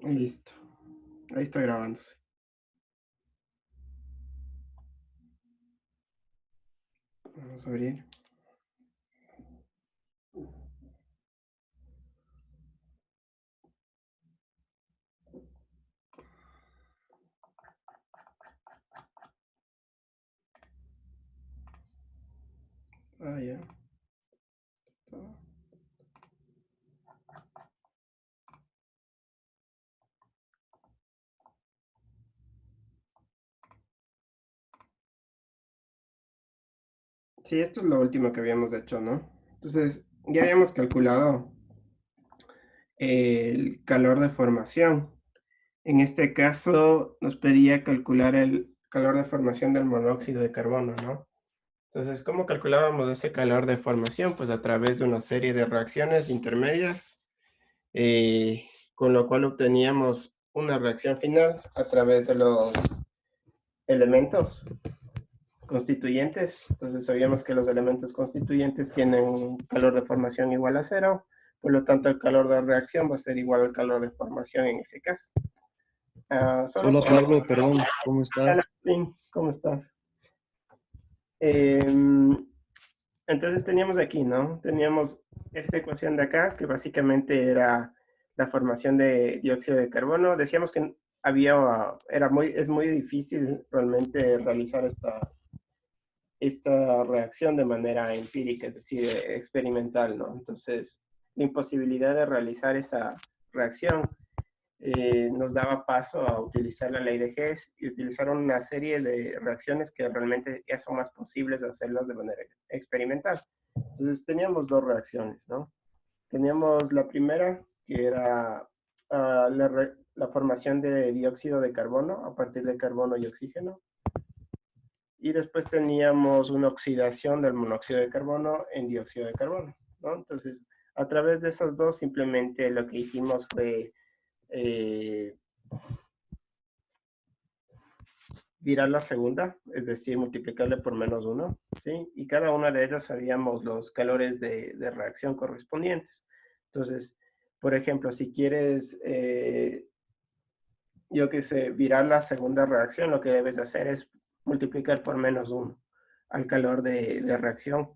Listo. Ahí está grabándose. Vamos a abrir. Ah, ya. Sí, esto es lo último que habíamos hecho, ¿no? Entonces, ya habíamos calculado el calor de formación. En este caso, nos pedía calcular el calor de formación del monóxido de carbono, ¿no? Entonces, ¿cómo calculábamos ese calor de formación? Pues a través de una serie de reacciones intermedias, con lo cual obteníamos una reacción final a través de los elementos constituyentes. Entonces sabíamos que los elementos constituyentes tienen un calor de formación igual a cero, por lo tanto el calor de reacción va a ser igual al calor de formación en ese caso. Solo Hola para... Pablo, perdón, ¿cómo estás? Hola, sí, ¿cómo estás? Eh, entonces teníamos aquí, ¿no? Teníamos esta ecuación de acá, que básicamente era la formación de dióxido de carbono. Decíamos que es muy difícil realmente realizar esta reacción de manera empírica, es decir, experimental, ¿no? Entonces, la imposibilidad de realizar esa reacción nos daba paso a utilizar la ley de Hess y utilizar una serie de reacciones que realmente ya son más posibles de hacerlas de manera experimental. Entonces, teníamos dos reacciones, ¿no? Teníamos la primera, que era la formación de dióxido de carbono a partir de carbono y oxígeno, y después teníamos una oxidación del monóxido de carbono en dióxido de carbono, ¿no? Entonces, a través de esas dos, simplemente lo que hicimos fue eh, virar la segunda, es decir, multiplicarle por menos uno, ¿sí? Y cada una de ellas sabíamos los calores de reacción correspondientes. Entonces, por ejemplo, si quieres, yo qué sé, virar la segunda reacción, lo que debes hacer es multiplicar por menos uno al calor de reacción.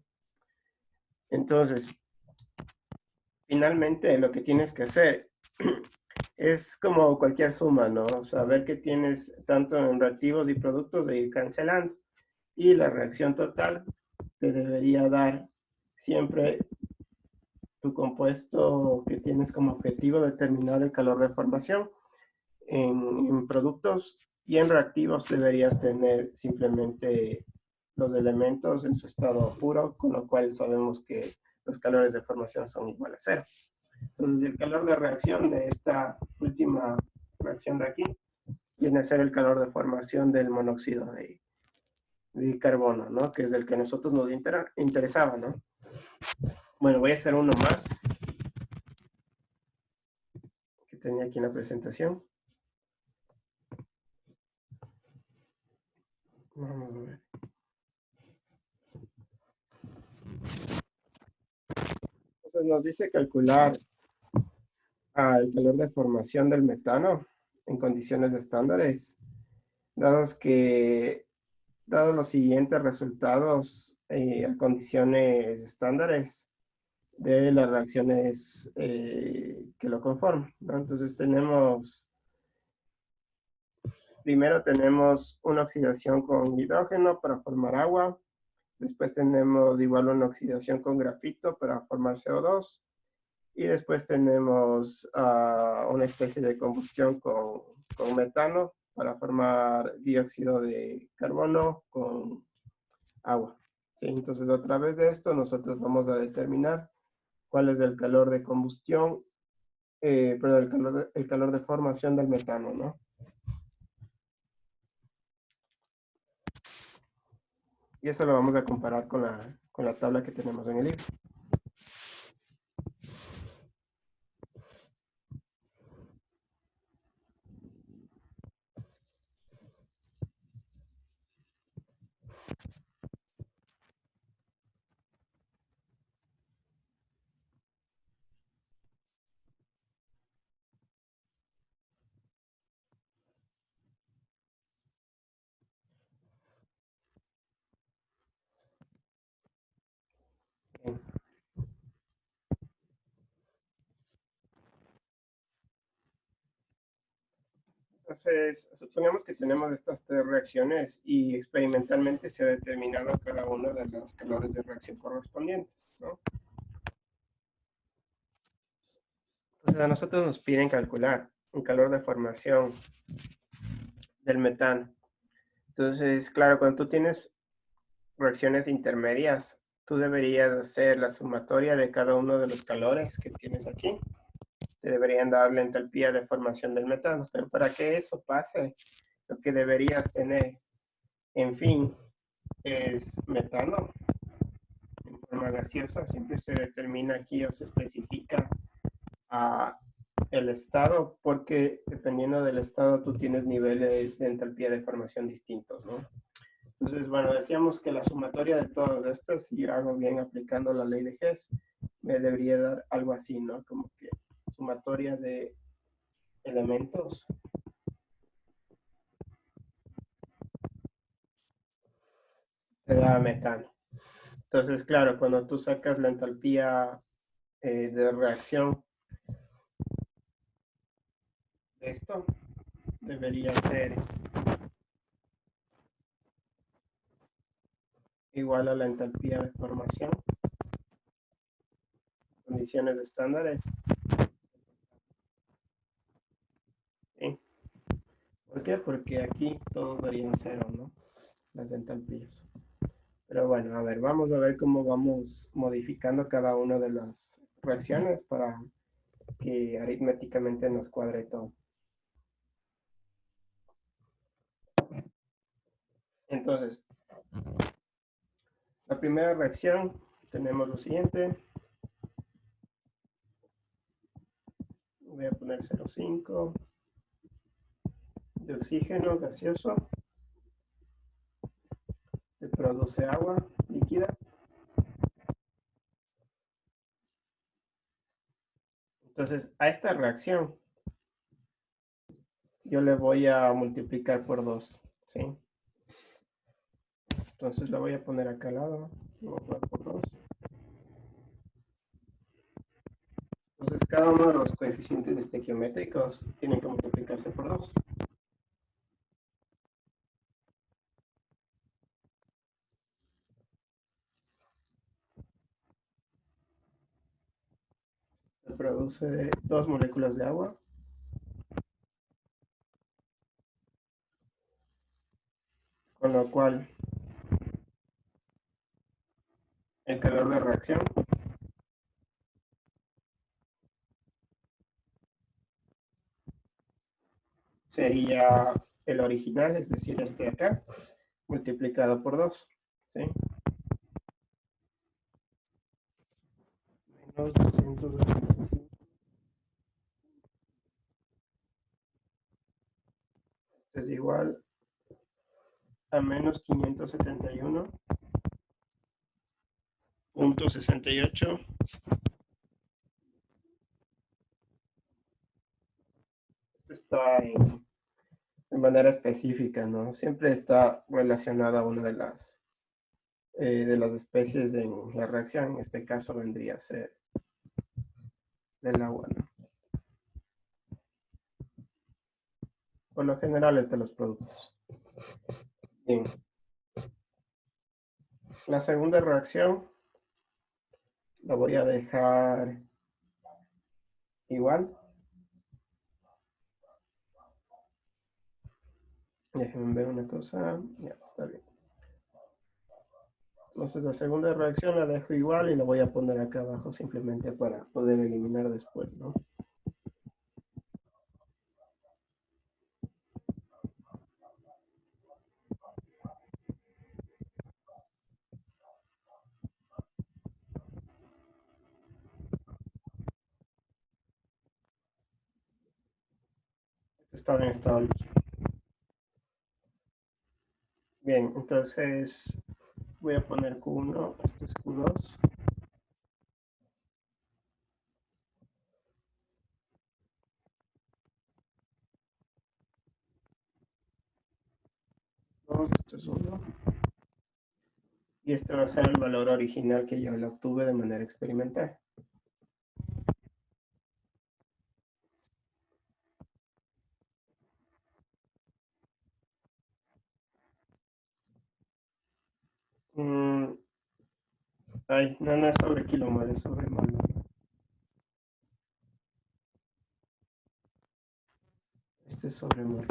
Entonces, finalmente lo que tienes que hacer es como cualquier suma, ¿no? Saber que tienes tanto en reactivos y productos de ir cancelando. Y la reacción total te debería dar siempre tu compuesto que tienes como objetivo determinar el calor de formación. En productos y en reactivos deberías tener simplemente los elementos en su estado puro, con lo cual sabemos que los calores de formación son iguales a cero. Entonces, el calor de reacción de esta última reacción de aquí viene a ser el calor de formación del monóxido de carbono, ¿no? Que es el que a nosotros nos interesaba, ¿no? Bueno, voy a hacer uno más que tenía aquí en la presentación. Vamos a ver. Entonces nos dice calcular el calor de formación del metano en condiciones estándares, dados que, dados los siguientes resultados a condiciones estándares de las reacciones que lo conforman, ¿no? Entonces primero tenemos una oxidación con hidrógeno para formar agua, después tenemos igual una oxidación con grafito para formar CO2, y después tenemos una especie de combustión con metano para formar dióxido de carbono con agua. ¿Sí? Entonces, a través de esto, nosotros vamos a determinar cuál es el calor de combustión, perdón, el calor de formación del metano, ¿no? Y eso lo vamos a comparar con la tabla que tenemos en el libro. Entonces, supongamos que tenemos estas tres reacciones y experimentalmente se ha determinado cada uno de los calores de reacción correspondientes, ¿no? Entonces, a nosotros nos piden calcular un calor de formación del metano. Entonces, claro, cuando tú tienes reacciones intermedias, tú deberías hacer la sumatoria de cada uno de los calores que tienes aquí. Te deberían dar la entalpía de formación del metano, pero para que eso pase, lo que deberías tener, en fin, es metano en forma gaseosa. Siempre se determina aquí o se especifica el estado, porque dependiendo del estado tú tienes niveles de entalpía de formación distintos, ¿no? Entonces, bueno, decíamos que la sumatoria de todos estos, si hago bien aplicando la ley de Hess, me debería dar algo así, ¿no? Como que sumatoria de elementos te da metano. Entonces, claro, cuando tú sacas la entalpía de reacción de esto, debería ser igual a la entalpía de formación, condiciones estándares. ¿Sí? ¿Por qué? Porque aquí todos darían cero, ¿no? Las entalpías. Pero bueno, a ver, vamos a ver cómo vamos modificando cada una de las reacciones para que aritméticamente nos cuadre todo. Entonces, la primera reacción, tenemos lo siguiente. Voy a poner 0,5 de oxígeno gaseoso. Se produce agua líquida. Entonces, a esta reacción yo le voy a multiplicar por 2, ¿sí? Entonces la voy a poner acá al lado. Voy a poner por 2. Entonces, cada uno de los coeficientes estequiométricos tienen que multiplicarse por 2. Se produce 2 moléculas de agua. Con lo cual, el calor de reacción sería el original, es decir, este de acá, multiplicado por 2. ¿Sí? Menos 225. Es igual a menos 571.68. Esto está de manera específica, ¿no? Siempre está relacionada a una de las especies de la reacción. En este caso vendría a ser del agua, ¿no? Por lo general es de los productos. Bien. La segunda reacción la voy a dejar igual. Déjenme ver una cosa. Ya, está bien. Entonces la segunda reacción la dejo igual y la voy a poner acá abajo simplemente para poder eliminar después, ¿no? Esto está en estado líquido. Bien, entonces voy a poner Q1, este es Q2. Este es 1. Y este va a ser el valor original que yo lo obtuve de manera experimental. Ay, no, no es sobre kilomol, es sobre mol. Este es sobre mol.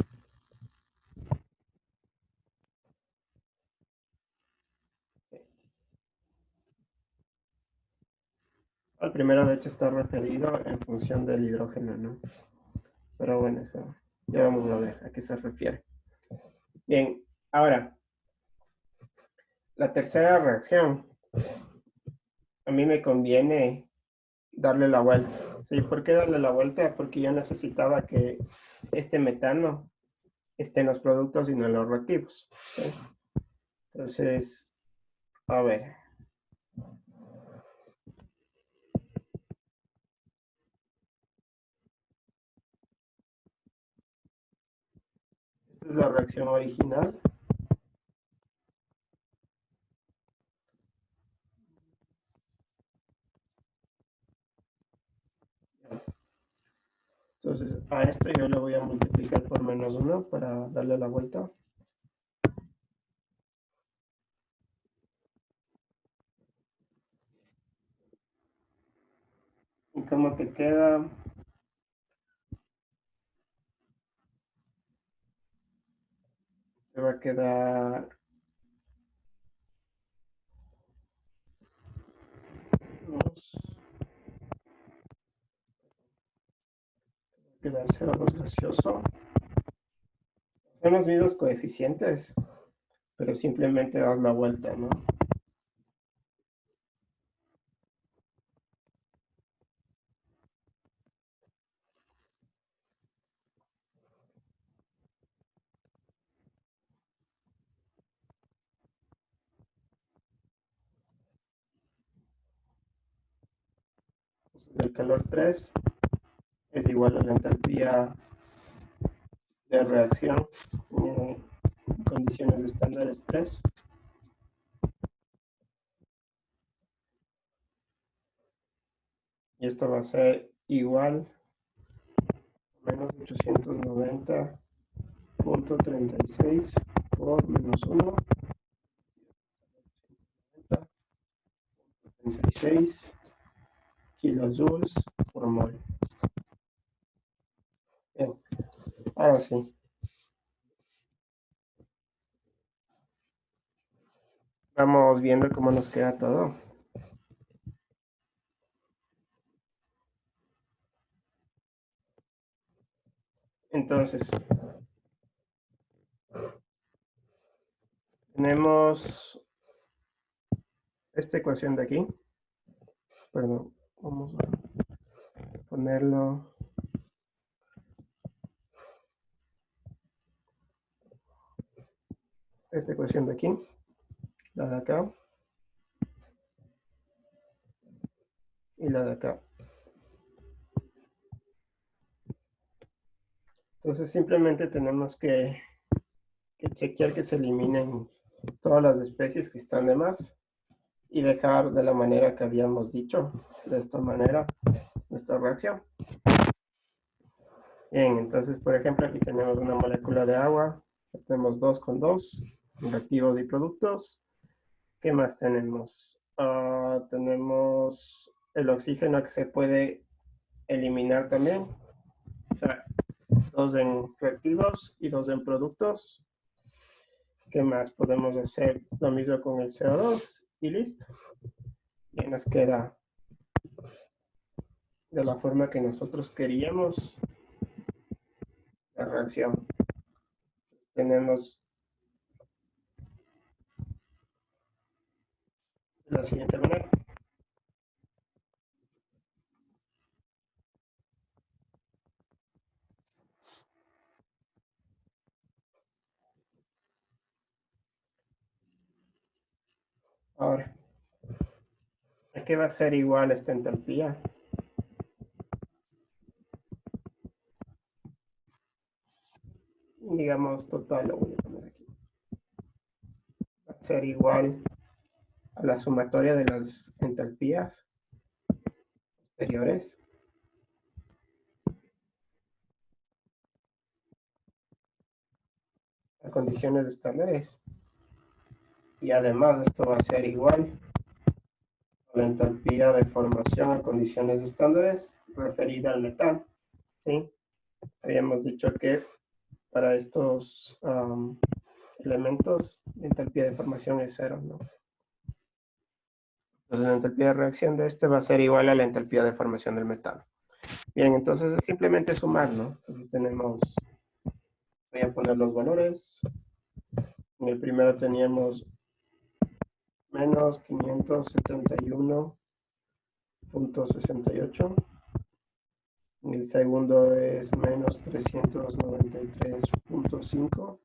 El primero, de hecho, está referido en función del hidrógeno, ¿no? Pero bueno, eso ya vamos a ver a qué se refiere. Bien, ahora, la tercera reacción, a mí me conviene darle la vuelta. ¿Sí? ¿Por qué darle la vuelta? Porque yo necesitaba que este metano esté en los productos y no en los reactivos. ¿Sí? Entonces, a ver, esta es la reacción original. Entonces, a esto yo le voy a multiplicar por -1 para darle la vuelta. ¿Y cómo te queda? Te va a quedar 2, quedar 0,2 gaseoso. Son los mismos coeficientes, pero simplemente das la vuelta, ¿no? El calor 3 es igual a la entalpía de reacción en condiciones estándares 3. Y esto va a ser igual a -890.36 por -1, 36 kilojoules por mol. Bien, ahora sí. Vamos viendo cómo nos queda todo. Entonces, tenemos esta ecuación de aquí. Perdón, vamos a ponerlo. Esta ecuación de aquí, la de acá y la de acá. Entonces simplemente tenemos que chequear que se eliminen todas las especies que están de más y dejar de la manera que habíamos dicho, de esta manera, nuestra reacción. Bien, entonces por ejemplo aquí tenemos una molécula de agua, tenemos 2 con 2, reactivos y productos. ¿Qué más tenemos? Tenemos el oxígeno que se puede eliminar también, o sea, 2 en reactivos y 2 en productos. ¿Qué más? Podemos hacer lo mismo con el CO2 y listo. Y nos queda de la forma que nosotros queríamos la reacción. Tenemos de la siguiente manera. Ahora, ¿a qué va a ser igual esta entalpía? Digamos total, lo voy a poner aquí. Va a ser igual a la sumatoria de las entalpías anteriores a condiciones estándares. Y además esto va a ser igual La entalpía de formación a condiciones estándares referida al metano. ¿Sí? Habíamos dicho que para estos elementos, la entalpía de formación es 0, ¿no? Entonces, la entalpía de reacción de este va a ser igual a la entalpía de formación del metano. Bien, entonces es simplemente sumar, ¿no? Entonces tenemos, voy a poner los valores. En el primero teníamos menos 571.68. En el segundo es menos 393.5.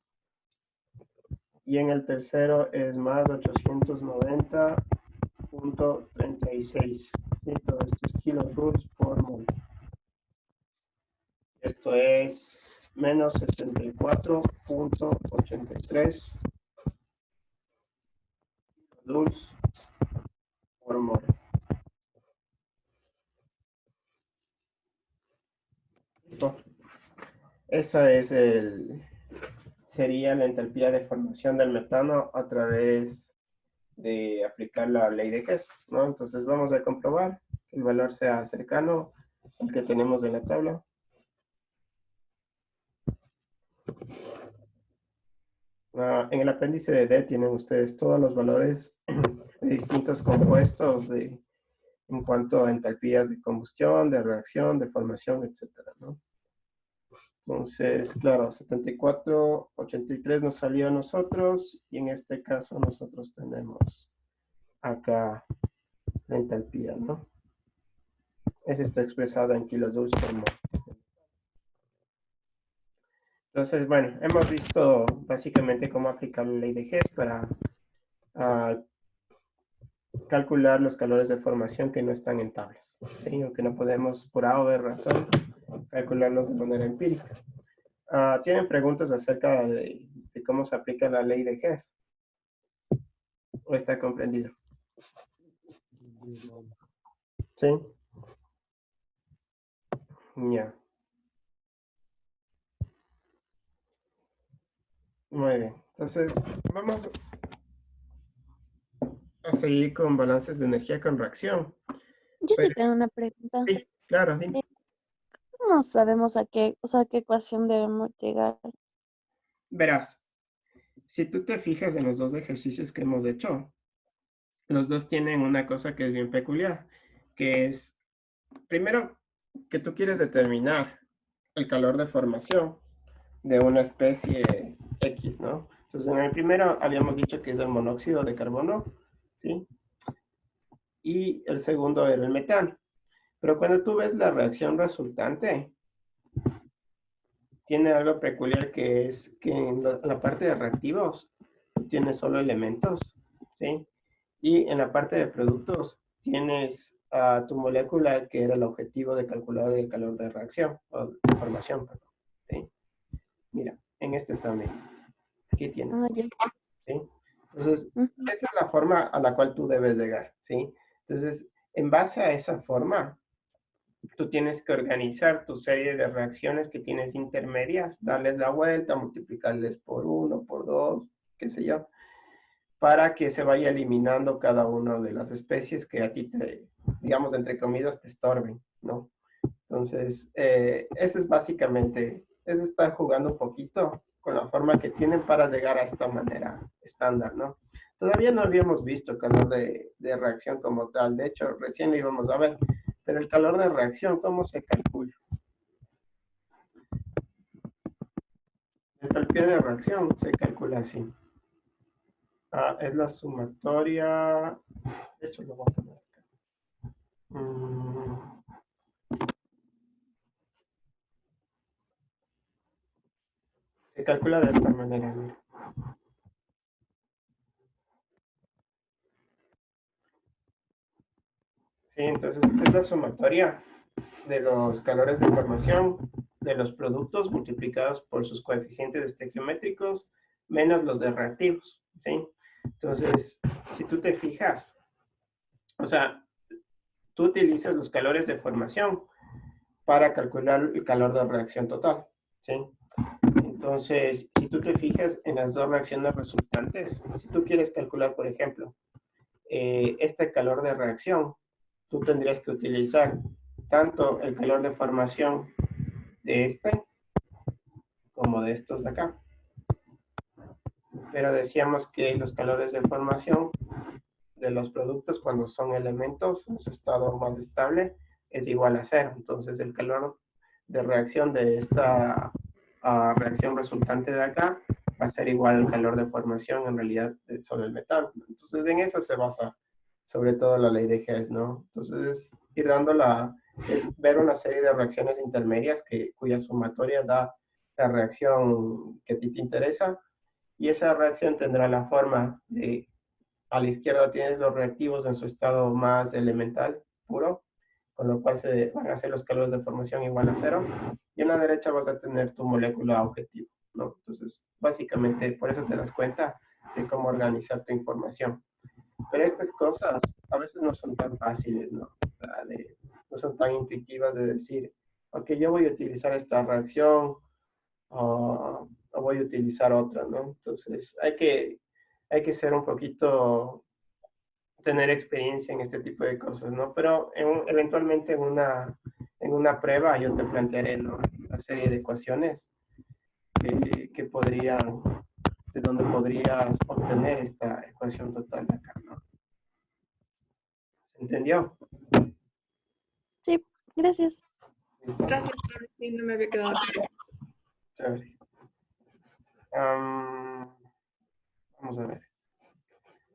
Y en el tercero es más 890.36. ¿Sí? Todo esto es kilojoules por mol. Esto es menos 74.83 kilojoules por mol. Listo. Esa es sería la entalpía de formación del metano a través de aplicar la ley de Hess, ¿no? Entonces vamos a comprobar que el valor sea cercano al que tenemos en la tabla. En el apéndice de D tienen ustedes todos los valores de distintos compuestos en cuanto a entalpías de combustión, de reacción, de formación, etcétera, ¿no? Entonces, claro, 74.83 nos salió a nosotros y en este caso nosotros tenemos acá la entalpía, ¿no? Esa está expresada en kilojoules por mol. Entonces, bueno, hemos visto básicamente cómo aplicar la ley de Hess para calcular los calores de formación que no están en tablas, ¿sí? O que no podemos, por A o B razón, calcularlos de manera empírica. ¿Tienen preguntas acerca de cómo se aplica la ley de Hess? ¿O está comprendido? ¿Sí? Ya. Muy bien. Entonces, vamos a seguir con balances de energía con reacción. Yo te Pero, tengo una pregunta. sí, claro, dime. ¿Cómo sabemos a qué ecuación debemos llegar? Verás, si tú te fijas en los dos ejercicios que hemos hecho, los dos tienen una cosa que es bien peculiar, que es, primero, que tú quieres determinar el calor de formación de una especie X, ¿no? Entonces, en el primero habíamos dicho que es el monóxido de carbono, ¿sí? Y el segundo era el metano. Pero cuando tú ves la reacción resultante, tiene algo peculiar que es que en la parte de reactivos tienes solo elementos, ¿sí? Y en la parte de productos tienes tu molécula que era el objetivo de calcular el calor de reacción, o de formación, perdón, ¿sí? Mira, en este también, aquí tienes, Ya. ¿sí? Entonces, Ujú. esa es la forma a la cual tú debes llegar, ¿sí? Entonces, en base a esa forma, tú tienes que organizar tu serie de reacciones que tienes intermedias, darles la vuelta, multiplicarles por 1, por 2, qué sé yo, para que se vaya eliminando cada una de las especies que a ti te, digamos, entre comillas, te estorben, ¿no? Entonces, eso es básicamente, es estar jugando un poquito con la forma que tienen para llegar a esta manera estándar, ¿no? Todavía no habíamos visto calor de reacción como tal, de hecho, recién lo íbamos a ver, pero el calor de reacción, ¿cómo se calcula? La entalpía de reacción se calcula así. Es la sumatoria, de hecho lo voy a poner acá. Se calcula de esta manera, mira. Sí, entonces es la sumatoria de los calores de formación de los productos multiplicados por sus coeficientes estequiométricos menos los de reactivos, ¿sí? Entonces, si tú te fijas, o sea, tú utilizas los calores de formación para calcular el calor de reacción total, ¿sí? Entonces, si tú te fijas en las dos reacciones resultantes, si tú quieres calcular, por ejemplo, este calor de reacción, tú tendrías que utilizar tanto el calor de formación de este como de estos de acá. Pero decíamos que los calores de formación de los productos cuando son elementos en su estado más estable es igual a cero. Entonces el calor de reacción de esta reacción resultante de acá va a ser igual al calor de formación en realidad sobre el metal. Entonces en eso se basa sobre todo la ley de Hess, ¿no? Entonces es ir dando es ver una serie de reacciones intermedias cuya sumatoria da la reacción que a ti te interesa y esa reacción tendrá la forma de a la izquierda tienes los reactivos en su estado más elemental, puro, con lo cual se van a hacer los calores de formación igual a cero. Y en la derecha vas a tener tu molécula objetivo, ¿no? Entonces, básicamente, por eso te das cuenta de cómo organizar tu información. Pero estas cosas a veces no son tan fáciles, ¿no? No son tan intuitivas de decir, ok, yo voy a utilizar esta reacción o voy a utilizar otra, ¿no? Entonces, hay que ser un poquito, tener experiencia en este tipo de cosas, ¿no? Pero eventualmente en una prueba yo te plantearé, ¿no? Una serie de ecuaciones que podrían, de donde podrías obtener esta ecuación total de acá, ¿no? ¿Se entendió? Sí, gracias. ¿Listo? Gracias, Pablo. Sí, no me había quedado claro. Chévere. Vamos a ver.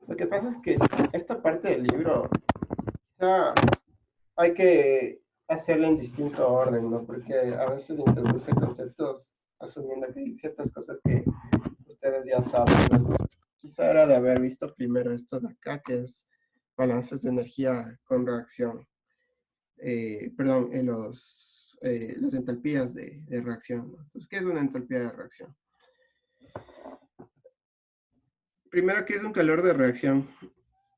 Lo que pasa es que esta parte del libro quizá hay que hacerla en distinto orden, ¿no? Porque a veces introduce conceptos asumiendo que hay ciertas cosas que ustedes ya saben, ¿no? Entonces, quizá era de haber visto primero esto de acá, que es balances de energía con reacción. Perdón, las entalpías de reacción, ¿no? Entonces, ¿qué es una entalpía de reacción? Primero, ¿qué es un calor de reacción?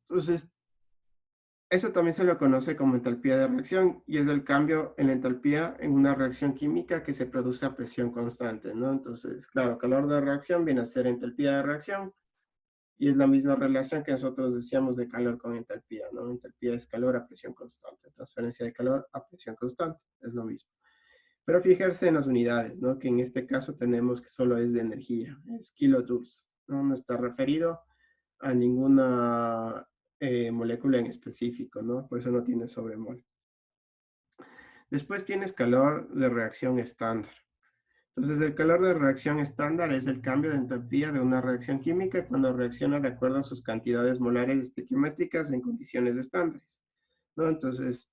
Entonces, eso también se lo conoce como entalpía de reacción y es el cambio en la entalpía en una reacción química que se produce a presión constante, ¿no? Entonces, claro, calor de reacción viene a ser entalpía de reacción y es la misma relación que nosotros decíamos de calor con entalpía, ¿no? Entalpía es calor a presión constante, transferencia de calor a presión constante, es lo mismo. Pero fijarse en las unidades, ¿no? Que en este caso tenemos que solo es de energía, es kilojoules, ¿no? No está referido a ninguna molécula en específico, ¿no? Por eso no tiene sobremol. Después tienes calor de reacción estándar. Entonces, el calor de reacción estándar es el cambio de entropía de una reacción química cuando reacciona de acuerdo a sus cantidades molares estequiométricas en condiciones estándares, ¿no? Entonces,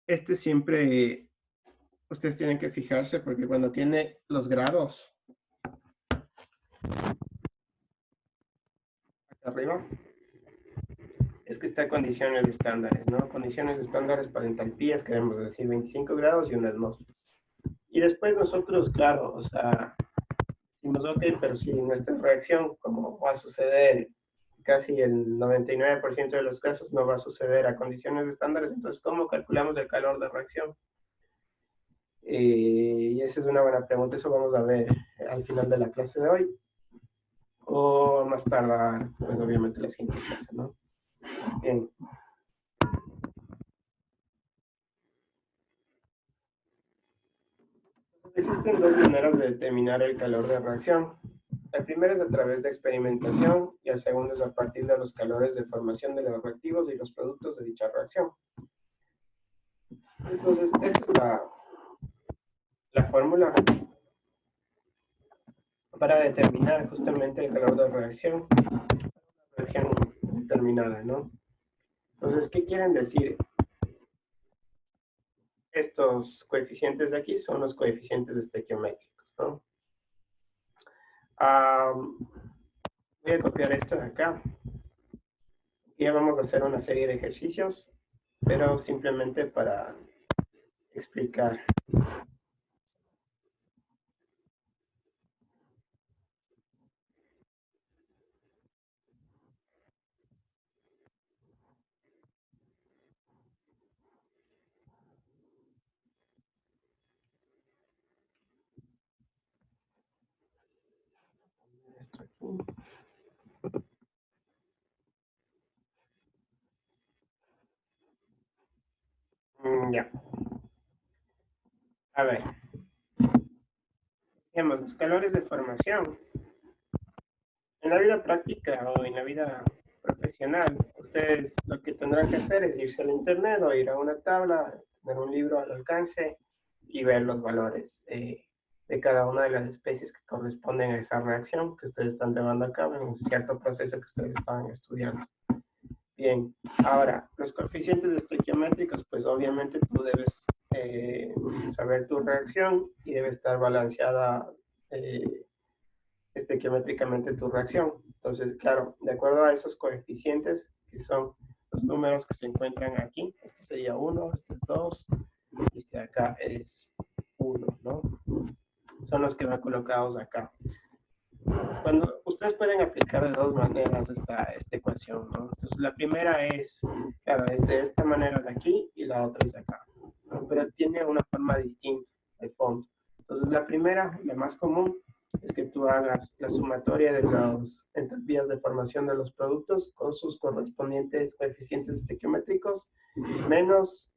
este siempre, ustedes tienen que fijarse porque cuando tiene los grados acá arriba, es que está en condiciones estándares, ¿no? Condiciones estándares para entalpías, queremos decir 25 grados y una atmósfera. Y después nosotros, claro, o sea, decimos, ok, pero si nuestra reacción, como va a suceder casi el 99% de los casos, no va a suceder a condiciones estándares, entonces, ¿cómo calculamos el calor de reacción? Y esa es una buena pregunta, eso vamos a ver al final de la clase de hoy, o más tardar, pues obviamente la siguiente clase, ¿no? Bien. Existen dos maneras de determinar el calor de reacción. El primero es a través de experimentación y el segundo es a partir de los calores de formación de los reactivos y los productos de dicha reacción. Entonces, esta es la fórmula para determinar justamente el calor de reacción determinada, ¿no? Entonces, ¿qué quieren decir? Estos coeficientes de aquí son los coeficientes estequiométricos, ¿no? Voy a copiar esto de acá. Ya vamos a hacer una serie de ejercicios, pero simplemente para explicar. Esto aquí. A ver, digamos, los calores de formación. En la vida práctica o en la vida profesional, ustedes lo que tendrán que hacer es irse al internet o ir a una tabla, tener un libro al alcance y ver los valores de cada una de las especies que corresponden a esa reacción que ustedes están llevando a cabo en un cierto proceso que ustedes estaban estudiando. Bien, ahora, los coeficientes estequiométricos, pues obviamente tú debes saber tu reacción y debe estar balanceada estequiométricamente tu reacción. Entonces, claro, de acuerdo a esos coeficientes, que son los números que se encuentran aquí, este sería 1, este es 2, y este de acá es 1, ¿no? Son los que van colocados acá. Cuando ustedes pueden aplicar de dos maneras esta ecuación, ¿no? Entonces, la primera es, claro, es de esta manera de aquí y la otra es acá, ¿no? Pero tiene una forma distinta de fondo. Entonces, la primera, la más común, es que tú hagas la sumatoria de las entalpías de formación de los productos con sus correspondientes coeficientes estequiométricos menos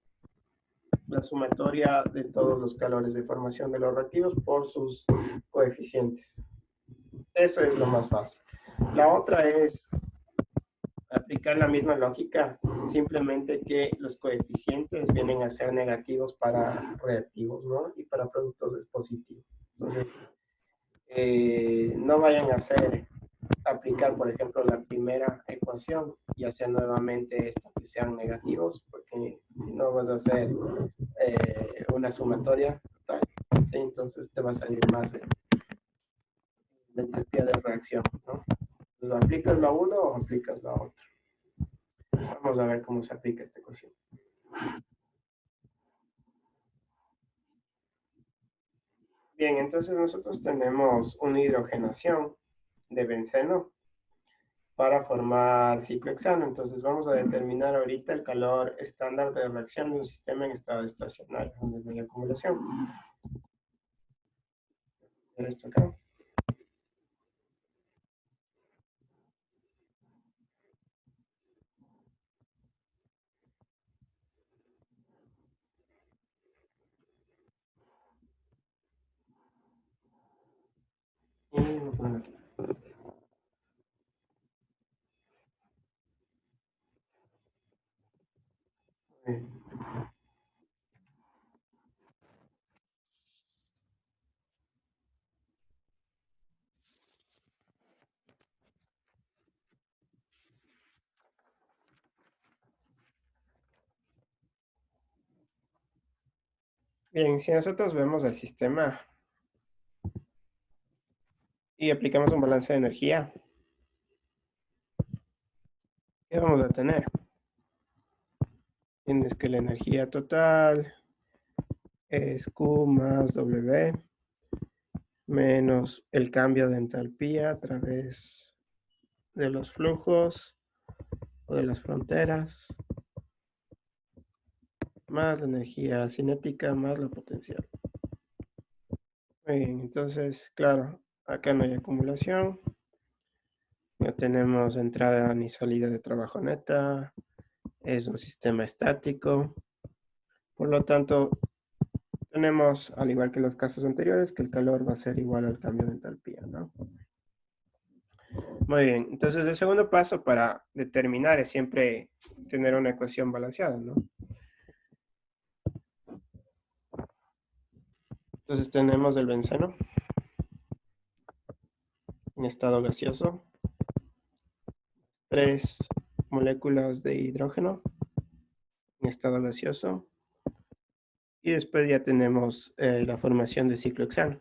la sumatoria de todos los calores de formación de los reactivos por sus coeficientes. Eso es lo más fácil. La otra es aplicar la misma lógica, simplemente que los coeficientes vienen a ser negativos para reactivos, ¿no? Y para productos es positivo. Entonces, no vayan a aplicar, por ejemplo, la primera ecuación y hacer nuevamente esto que sean negativos, porque si no vas a hacer una sumatoria total, ¿sí? Entonces te va a salir más de entropía de reacción, ¿no? Entonces, ¿aplicas la uno o aplicas la otra? Vamos a ver cómo se aplica esta ecuación. Bien, entonces nosotros tenemos una hidrogenación de benceno para formar ciclohexano. Entonces vamos a determinar ahorita el calor estándar de reacción de un sistema en estado estacionario, donde no hay acumulación. Ver esto acá. Y lo pongo aquí. Bien. Bien, si nosotros vemos el sistema y aplicamos un balance de energía, ¿qué vamos a tener? Tienes que la energía total es Q más W menos el cambio de entalpía a través de los flujos o de las fronteras, más la energía cinética, más la potencial. Muy bien, entonces, claro, acá no hay acumulación, no tenemos entrada ni salida de trabajo neta, es un sistema estático, por lo tanto, tenemos, al igual que los casos anteriores, que el calor va a ser igual al cambio de entalpía, ¿no? Muy bien, entonces el segundo paso para determinar es siempre tener una ecuación balanceada, ¿no? Entonces tenemos el benceno en estado gaseoso, 3 moléculas de hidrógeno en estado gaseoso, y después ya tenemos la formación de ciclohexano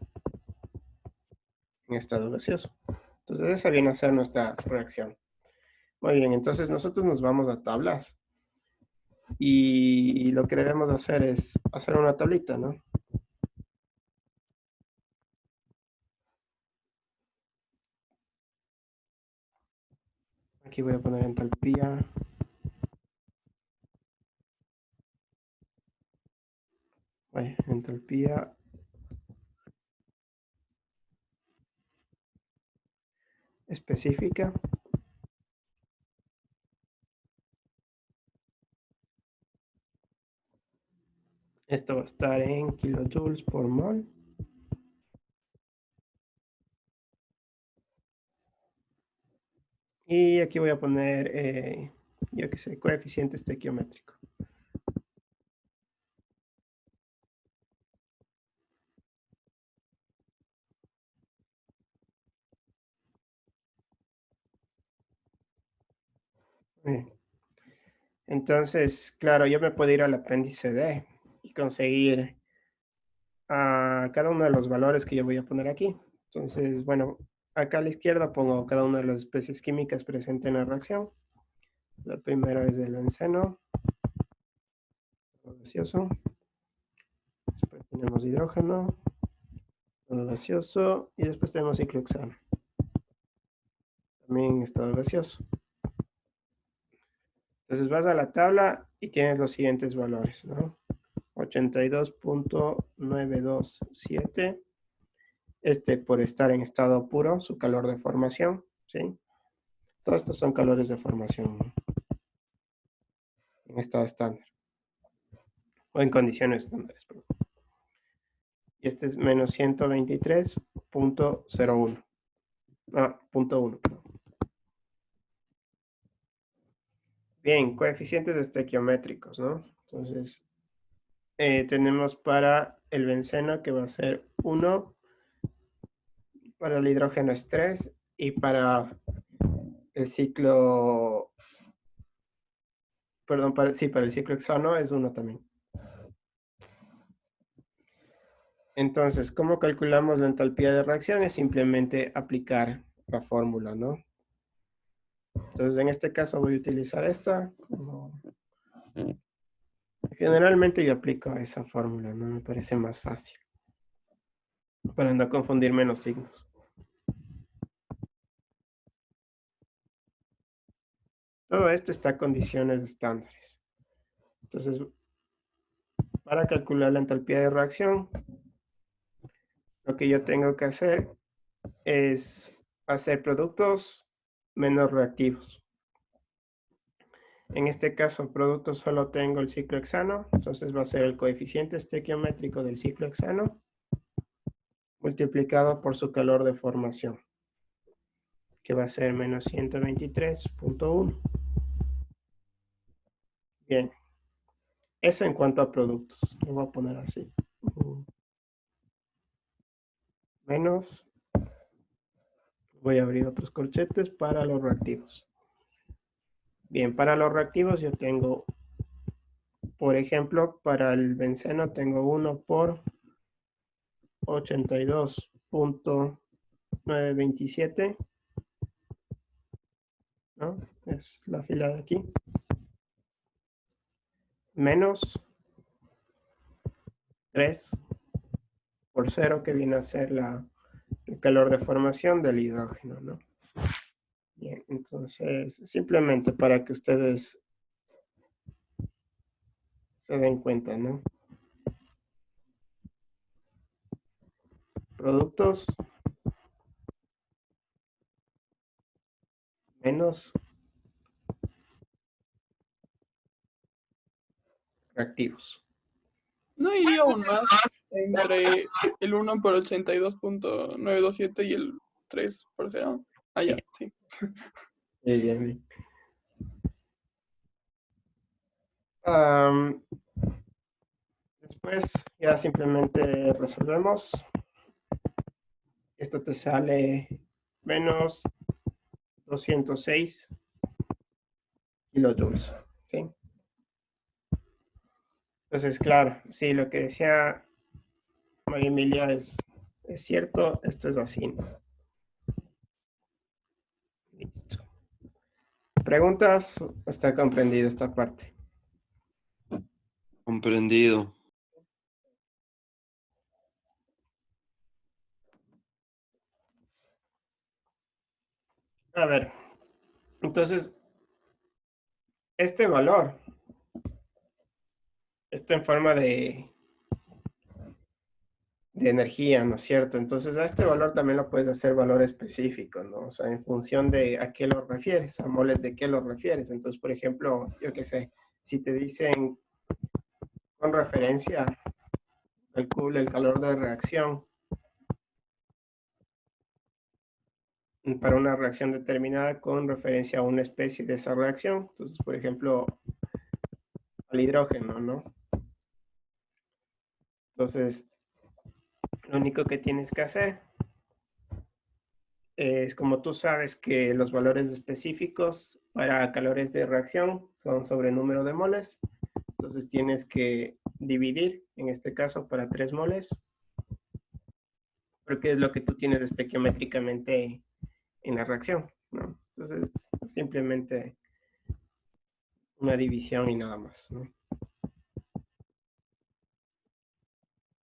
en estado gaseoso. Entonces esa viene a ser nuestra reacción. Muy bien, entonces nosotros nos vamos a tablas y lo que debemos hacer es hacer una tablita, ¿no? Aquí voy a poner entalpía. Entalpía específica. Esto va a estar en kilojoules por mol. Y aquí voy a poner, yo qué sé, coeficiente estequiométrico. Bien. Entonces, claro, yo me puedo ir al apéndice D y conseguir cada uno de los valores que yo voy a poner aquí. Entonces, bueno, acá a la izquierda pongo cada una de las especies químicas presentes en la reacción. La primera es del benceno, gaseoso. Después tenemos hidrógeno, estado gaseoso, y después tenemos ciclohexano, también estado gaseoso. Entonces vas a la tabla y tienes los siguientes valores, ¿no? 82.927. Este por estar en estado puro, su calor de formación, ¿sí? Todos estos son calores de formación, ¿no? En estado estándar. O en condiciones estándares, perdón. Y este es menos 123.01. Punto 1. Bien, coeficientes estequiométricos, ¿no? Entonces, tenemos para el benceno que va a ser 1, para el hidrógeno es 3 y para el ciclo, perdón, para el ciclo hexano es 1 también. Entonces, ¿cómo calculamos la entalpía de reacción? Es simplemente aplicar la fórmula, ¿no? Entonces, en este caso voy a utilizar esta. Generalmente yo aplico esa fórmula, ¿no? Me parece más fácil, para no confundirme los signos. Todo esto está a condiciones estándares. Entonces, para calcular la entalpía de reacción, lo que yo tengo que hacer es hacer productos menos reactivos. En este caso, producto solo tengo el ciclo hexano, entonces va a ser el coeficiente estequiométrico del ciclo hexano multiplicado por su calor de formación, que va a ser menos 123.1. Bien, eso en cuanto a productos, lo voy a poner así. Menos, voy a abrir otros corchetes para los reactivos. Bien, para los reactivos yo tengo, por ejemplo, para el benceno tengo 1 por 82.927, ¿no? Es la fila de aquí. Menos 3 por 0, que viene a ser el calor de formación del hidrógeno, ¿no? Bien, entonces, simplemente para que ustedes se den cuenta, ¿no? Productos menos reactivos. No iría aún más entre el 1 por 82.927 y el 3 por 0. Ah, ya, sí. Bien, bien. Después ya simplemente resolvemos. Esto te sale menos 206 kilojoules, ¿sí? Entonces, claro, sí, lo que decía María Emilia es cierto, esto es así, ¿no? Listo. ¿Preguntas? ¿Está comprendida esta parte? Comprendido. A ver, entonces, este valor está en forma de energía, ¿no es cierto? Entonces, a este valor también lo puedes hacer valor específico, ¿no? O sea, en función de a qué lo refieres, a moles de qué lo refieres. Entonces, por ejemplo, yo qué sé, si te dicen con referencia calcula el calor de reacción para una reacción determinada con referencia a una especie de esa reacción. Entonces, por ejemplo, al hidrógeno, ¿no? Entonces, lo único que tienes que hacer es, como tú sabes que los valores específicos para calores de reacción son sobre el número de moles, entonces tienes que dividir, en este caso, para 3 moles, porque es lo que tú tienes estequiométricamente en la reacción, ¿no? Entonces, simplemente una división y nada más, ¿no?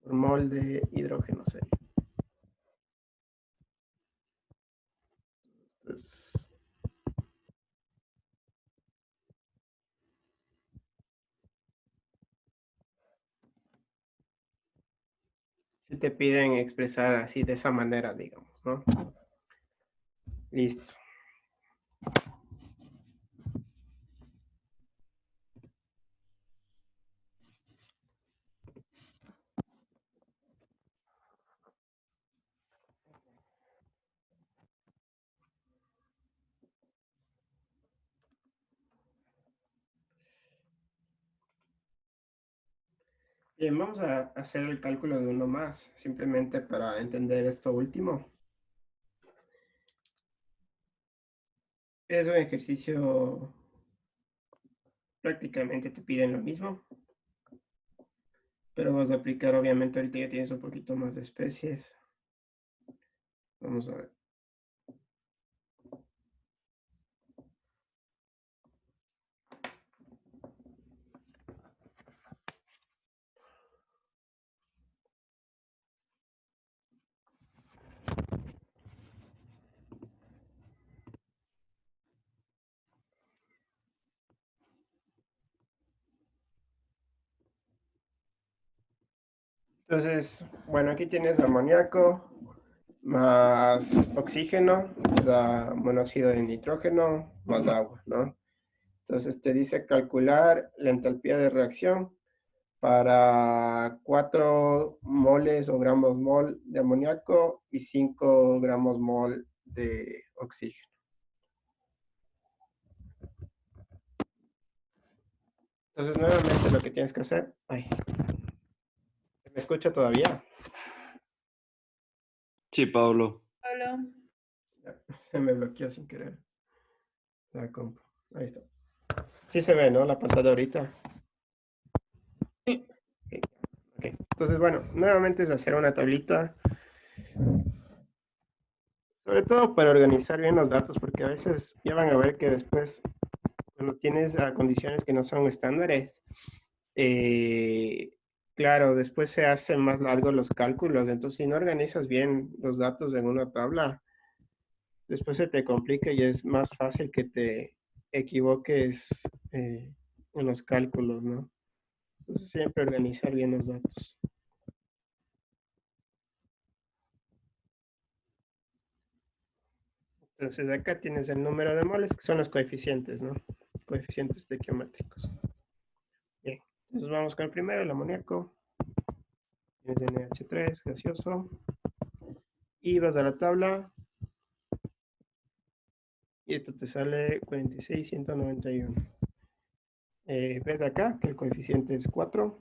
Por mol de hidrógeno sería. Entonces, si te piden expresar así de esa manera, digamos, ¿no? Listo. Bien, vamos a hacer el cálculo de uno más, simplemente para entender esto último. Es un ejercicio, prácticamente te piden lo mismo, pero vas a aplicar, obviamente, ahorita ya tienes un poquito más de especies. Vamos a ver. Entonces, bueno, aquí tienes amoníaco más oxígeno, da monóxido de nitrógeno más agua, ¿no? Entonces te dice calcular la entalpía de reacción para 4 moles o gramos mol de amoníaco y 5 gramos mol de oxígeno. Entonces, nuevamente lo que tienes que hacer... Ay, ¿me escucha todavía? Sí, Pablo. Hola. Se me bloqueó sin querer la compu. Ahí está. Sí se ve, ¿no? La pantalla ahorita. Sí. Ok. Entonces, bueno, nuevamente es hacer una tablita. Sobre todo para organizar bien los datos, porque a veces ya van a ver que después, cuando tienes condiciones que no son estándares, claro, después se hacen más largos los cálculos. Entonces, si no organizas bien los datos en una tabla, después se te complica y es más fácil que te equivoques en los cálculos, ¿no? Entonces, siempre organizar bien los datos. Entonces, acá tienes el número de moles, que son los coeficientes, ¿no? Coeficientes estequiométricos. Bien, entonces vamos con el primero, el amoníaco. Tienes NH3, gaseoso. Y vas a la tabla. Y esto te sale 46,191. ¿Ves acá que el coeficiente es 4?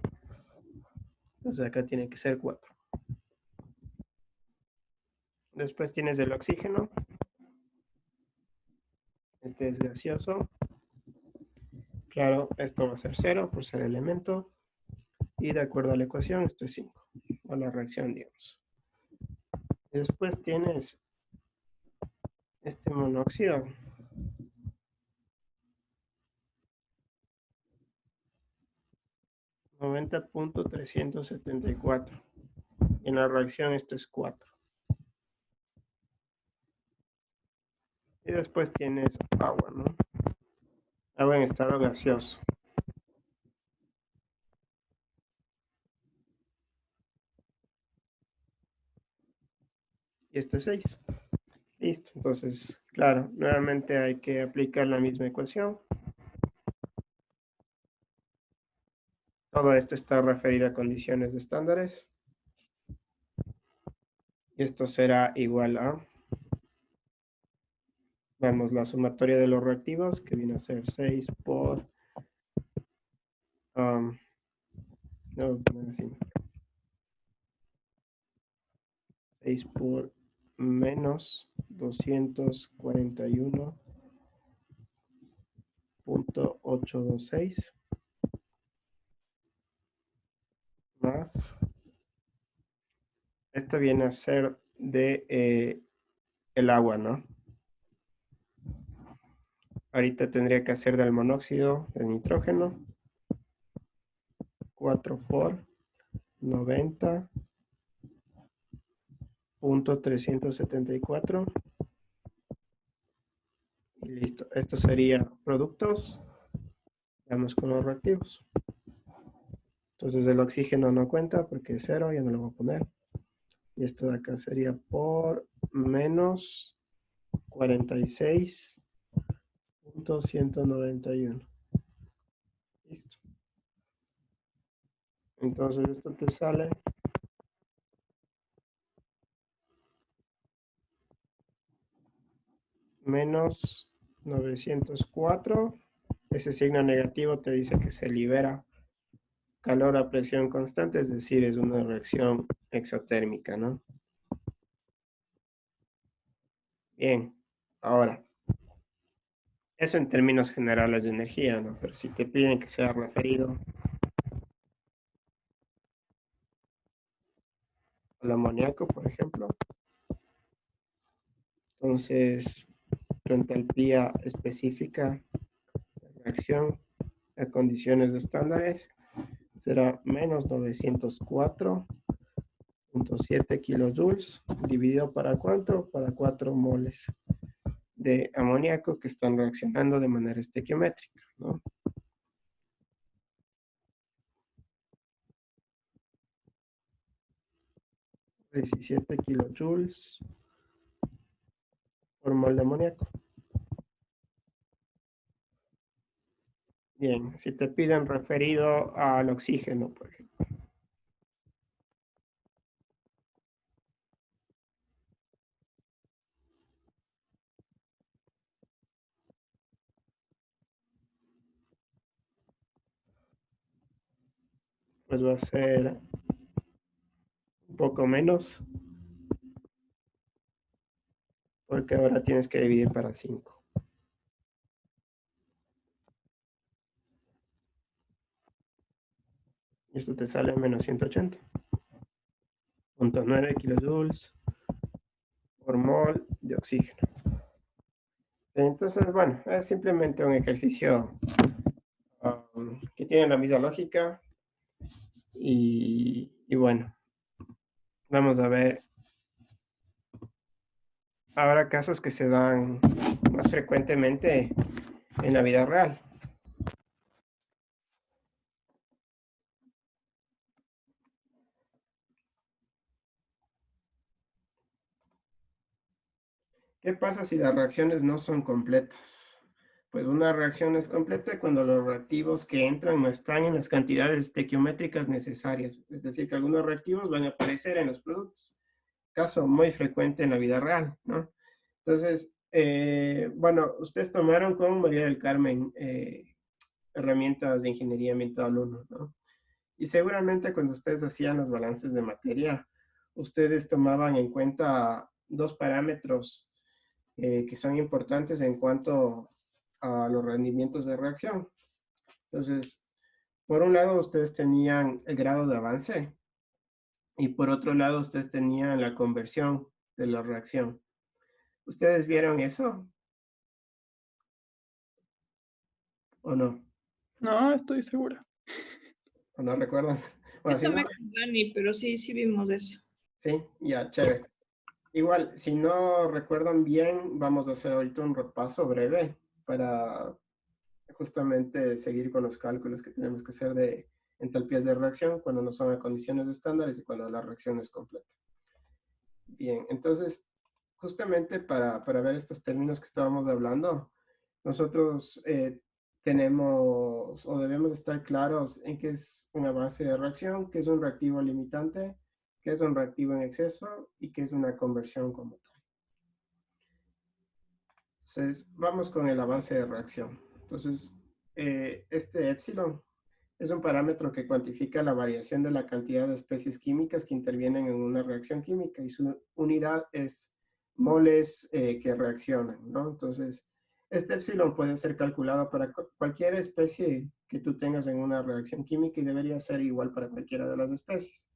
Entonces acá tiene que ser 4. Después tienes el oxígeno. Este es gaseoso. Claro, esto va a ser 0 por ser elemento. Y de acuerdo a la ecuación, esto es 5. A la reacción, digamos. Y después tienes este monóxido. .374. En la reacción esto es 4. Y después tienes agua, ¿no? Agua en estado gaseoso. Y esto es 6. Listo. Entonces, claro, nuevamente hay que aplicar la misma ecuación. Todo esto está referido a condiciones de estándares. Y esto será igual a, vemos la sumatoria de los reactivos, que viene a ser 6 por, no, voy a poner así, 6 por menos 241.826 más, esto viene a ser de el agua, ¿no? Ahorita tendría que hacer del monóxido de nitrógeno, 4 por 90.374. Y listo. Esto sería productos. Vamos con los reactivos. Entonces el oxígeno no cuenta porque es 0, ya no lo voy a poner. Y esto de acá sería por menos 46.191. Listo. Entonces esto te sale menos 904. Ese signo negativo te dice que se libera calor a presión constante, es decir, es una reacción exotérmica, ¿no? Bien, ahora, eso en términos generales de energía, ¿no? Pero si te piden que sea referido al amoníaco, por ejemplo, entonces tu entalpía específica de reacción a condiciones estándares será menos 904.7 kilojoules, dividido para ¿cuánto? Para 4 moles de amoníaco que están reaccionando de manera estequiométrica, ¿no? 17 kilojoules por mol de amoníaco. Bien, si te piden referido al oxígeno, por ejemplo. Pues va a ser un poco menos, porque ahora tienes que dividir para 5. Y esto te sale menos 180.9 kilojoules por mol de oxígeno. Entonces, bueno, es simplemente un ejercicio que tiene la misma lógica. Y bueno, vamos a ver ahora casos que se dan más frecuentemente en la vida real. ¿Qué pasa si las reacciones no son completas? Pues una reacción es completa cuando los reactivos que entran no están en las cantidades estequiométricas necesarias. Es decir, que algunos reactivos van a aparecer en los productos. Caso muy frecuente en la vida real, ¿no? Entonces, bueno, ustedes tomaron con María del Carmen herramientas de ingeniería ambiental 1, ¿no? Y seguramente cuando ustedes hacían los balances de materia, ustedes tomaban en cuenta dos parámetros que son importantes en cuanto a los rendimientos de reacción. Entonces, por un lado, ustedes tenían el grado de avance y por otro lado, ustedes tenían la conversión de la reacción. ¿Ustedes vieron eso o no? No, estoy segura. ¿O no recuerdan? Bueno, Yo si no, tomé con Dani, pero sí, sí vimos eso. sí, ya, chévere. Igual, si no recuerdan bien, vamos a hacer ahorita un repaso breve para justamente seguir con los cálculos que tenemos que hacer de entalpías de reacción cuando no son a condiciones estándares y cuando la reacción es completa. Bien, entonces, justamente para ver estos términos que estábamos hablando, nosotros tenemos o debemos estar claros en qué es una base de reacción, qué es un reactivo limitante, qué es un reactivo en exceso y qué es una conversión como tal. Entonces, vamos con el avance de reacción. Entonces, este épsilon es un parámetro que cuantifica la variación de la cantidad de especies químicas que intervienen en una reacción química y su unidad es moles que reaccionan, ¿no? Entonces, este épsilon puede ser calculado para cualquier especie que tú tengas en una reacción química y debería ser igual para cualquiera de las especies.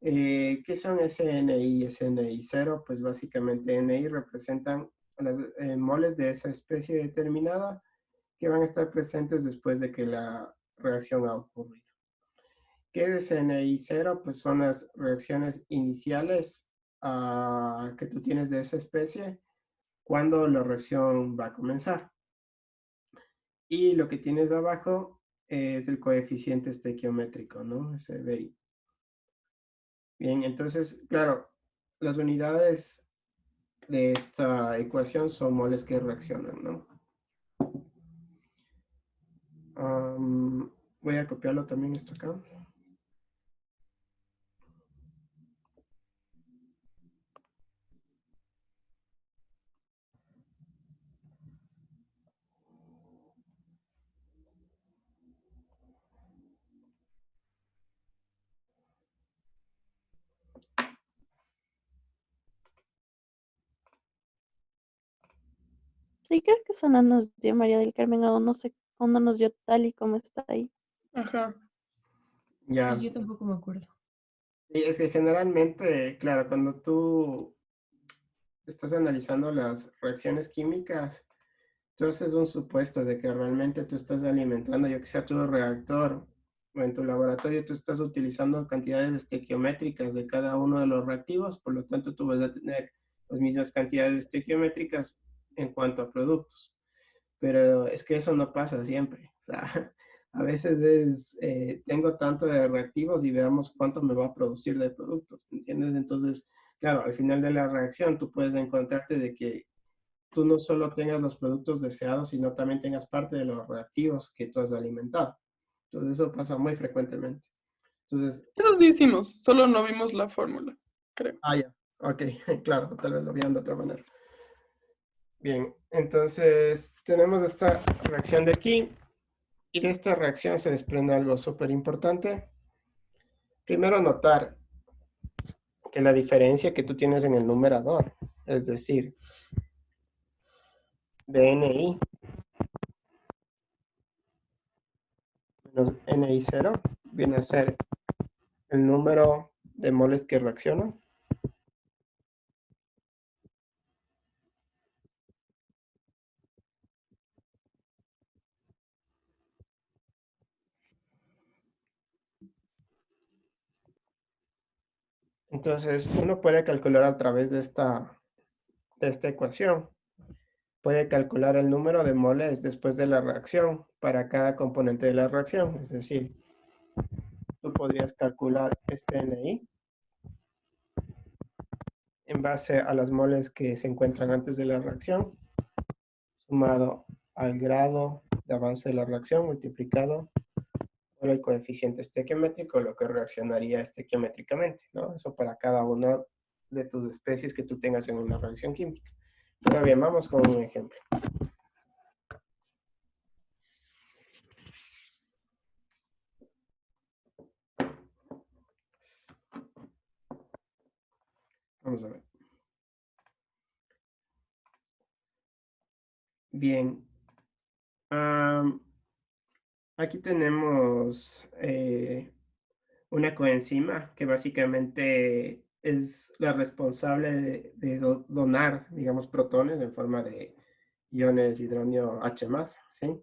¿Qué son SNI y SNI0? Pues básicamente NI representan las moles de esa especie determinada que van a estar presentes después de que la reacción ha ocurrido. ¿Qué es SNI0? Pues son las reacciones iniciales que tú tienes de esa especie cuando la reacción va a comenzar. Y lo que tienes abajo es el coeficiente estequiométrico, ¿no? SBI. Bien, entonces, claro, las unidades de esta ecuación son moles que reaccionan, ¿no? Voy a copiarlo también esto acá. Sí, creo que eso no nos dio María del Carmen, o no sé, o no nos dio tal y como está ahí. Ajá. Ya. Yo tampoco me acuerdo. Y es que generalmente, claro, cuando tú estás analizando las reacciones químicas, tú haces un supuesto de que realmente tú estás alimentando, yo que sea tu reactor o en tu laboratorio, tú estás utilizando cantidades estequiométricas de cada uno de los reactivos, por lo tanto tú vas a tener las mismas cantidades estequiométricas en cuanto a productos. Pero es que eso no pasa siempre. O sea, a veces es, tengo tanto de reactivos y veamos cuánto me va a producir de productos, ¿entiendes? Entonces, claro, al final de la reacción tú puedes encontrarte de que tú no solo tengas los productos deseados, sino también tengas parte de los reactivos que tú has alimentado. Entonces, eso pasa muy frecuentemente. Entonces, Eso sí hicimos, solo no vimos la fórmula, creo. ya, ok, claro, tal vez lo vieron de otra manera. Bien, entonces tenemos esta reacción de aquí. Y de esta reacción se desprende algo súper importante. Primero notar que la diferencia que tú tienes en el numerador, es decir, DNI menos NI0, viene a ser el número de moles que reaccionan. Entonces, uno puede calcular a través de esta ecuación. Puede calcular el número de moles después de la reacción para cada componente de la reacción. Es decir, tú podrías calcular este NI en base a las moles que se encuentran antes de la reacción, sumado al grado de avance de la reacción multiplicado por el coeficiente estequiométrico, lo que reaccionaría estequiométricamente, ¿no? Eso para cada una de tus especies que tú tengas en una reacción química. Pero bien, vamos con un ejemplo. Vamos a ver. Bien. Aquí tenemos una coenzima que básicamente es la responsable de donar, digamos, protones en forma de iones hidronio H+, ¿sí?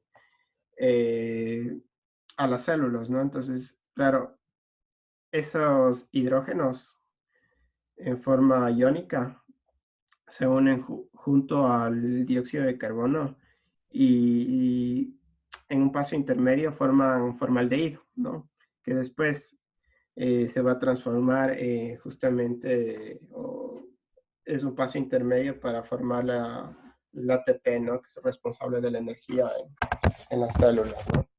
A las células, ¿no? Entonces, claro, esos hidrógenos en forma iónica se unen junto al dióxido de carbono y en un paso intermedio forman formaldehído, ¿no? Que después se va a transformar justamente, es un paso intermedio para formar la ATP, ¿no? Que es responsable de la energía en las células, ¿no?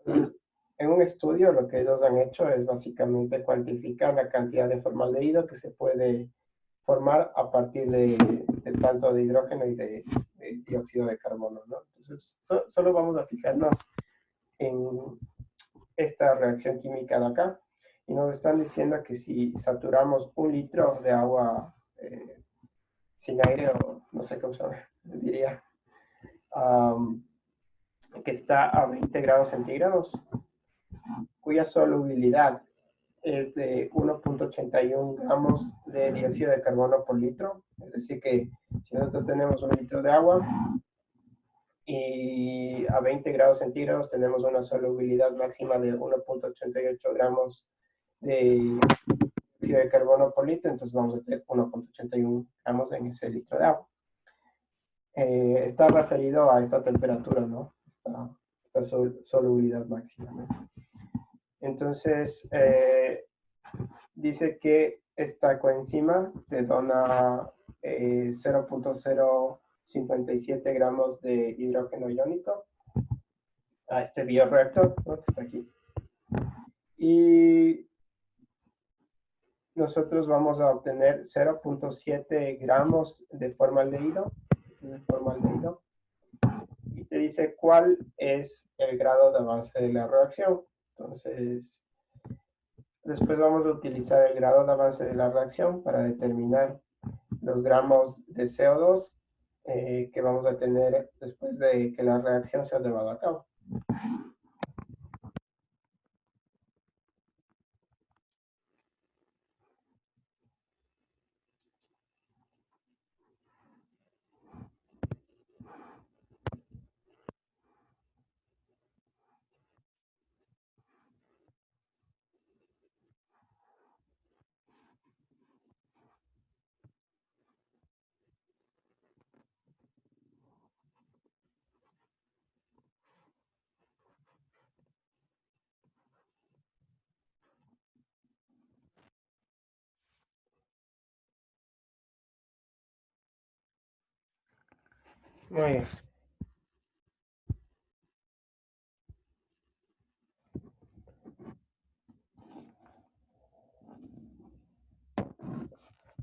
Entonces, en un estudio lo que ellos han hecho es básicamente cuantificar la cantidad de formaldehído que se puede formar a partir de tanto de hidrógeno y de dióxido de carbono, ¿no? Entonces, solo vamos a fijarnos en esta reacción química de acá, y nos están diciendo que si saturamos 1 litro de agua sin aire, o no sé cómo se diría, que está a 20 grados centígrados, cuya solubilidad es de 1.81 gramos de dióxido de carbono por litro. Es decir que si nosotros tenemos 1 litro de agua y a 20 grados centígrados tenemos una solubilidad máxima de 1.88 gramos de dióxido de carbono por litro, entonces vamos a tener 1.81 gramos en ese litro de agua. Está referido a esta temperatura, ¿no? Esta solubilidad máxima, ¿no? Entonces, dice que esta coenzima te dona 0.057 gramos de hidrógeno iónico a este bioreactor, ¿no? Que está aquí. Y nosotros vamos a obtener 0.7 gramos de formaldehído. Y te dice cuál es el grado de avance de la reacción. Entonces, después vamos a utilizar el grado de avance de la reacción para determinar los gramos de CO2 que vamos a tener después de que la reacción se ha llevado a cabo. Muy bien.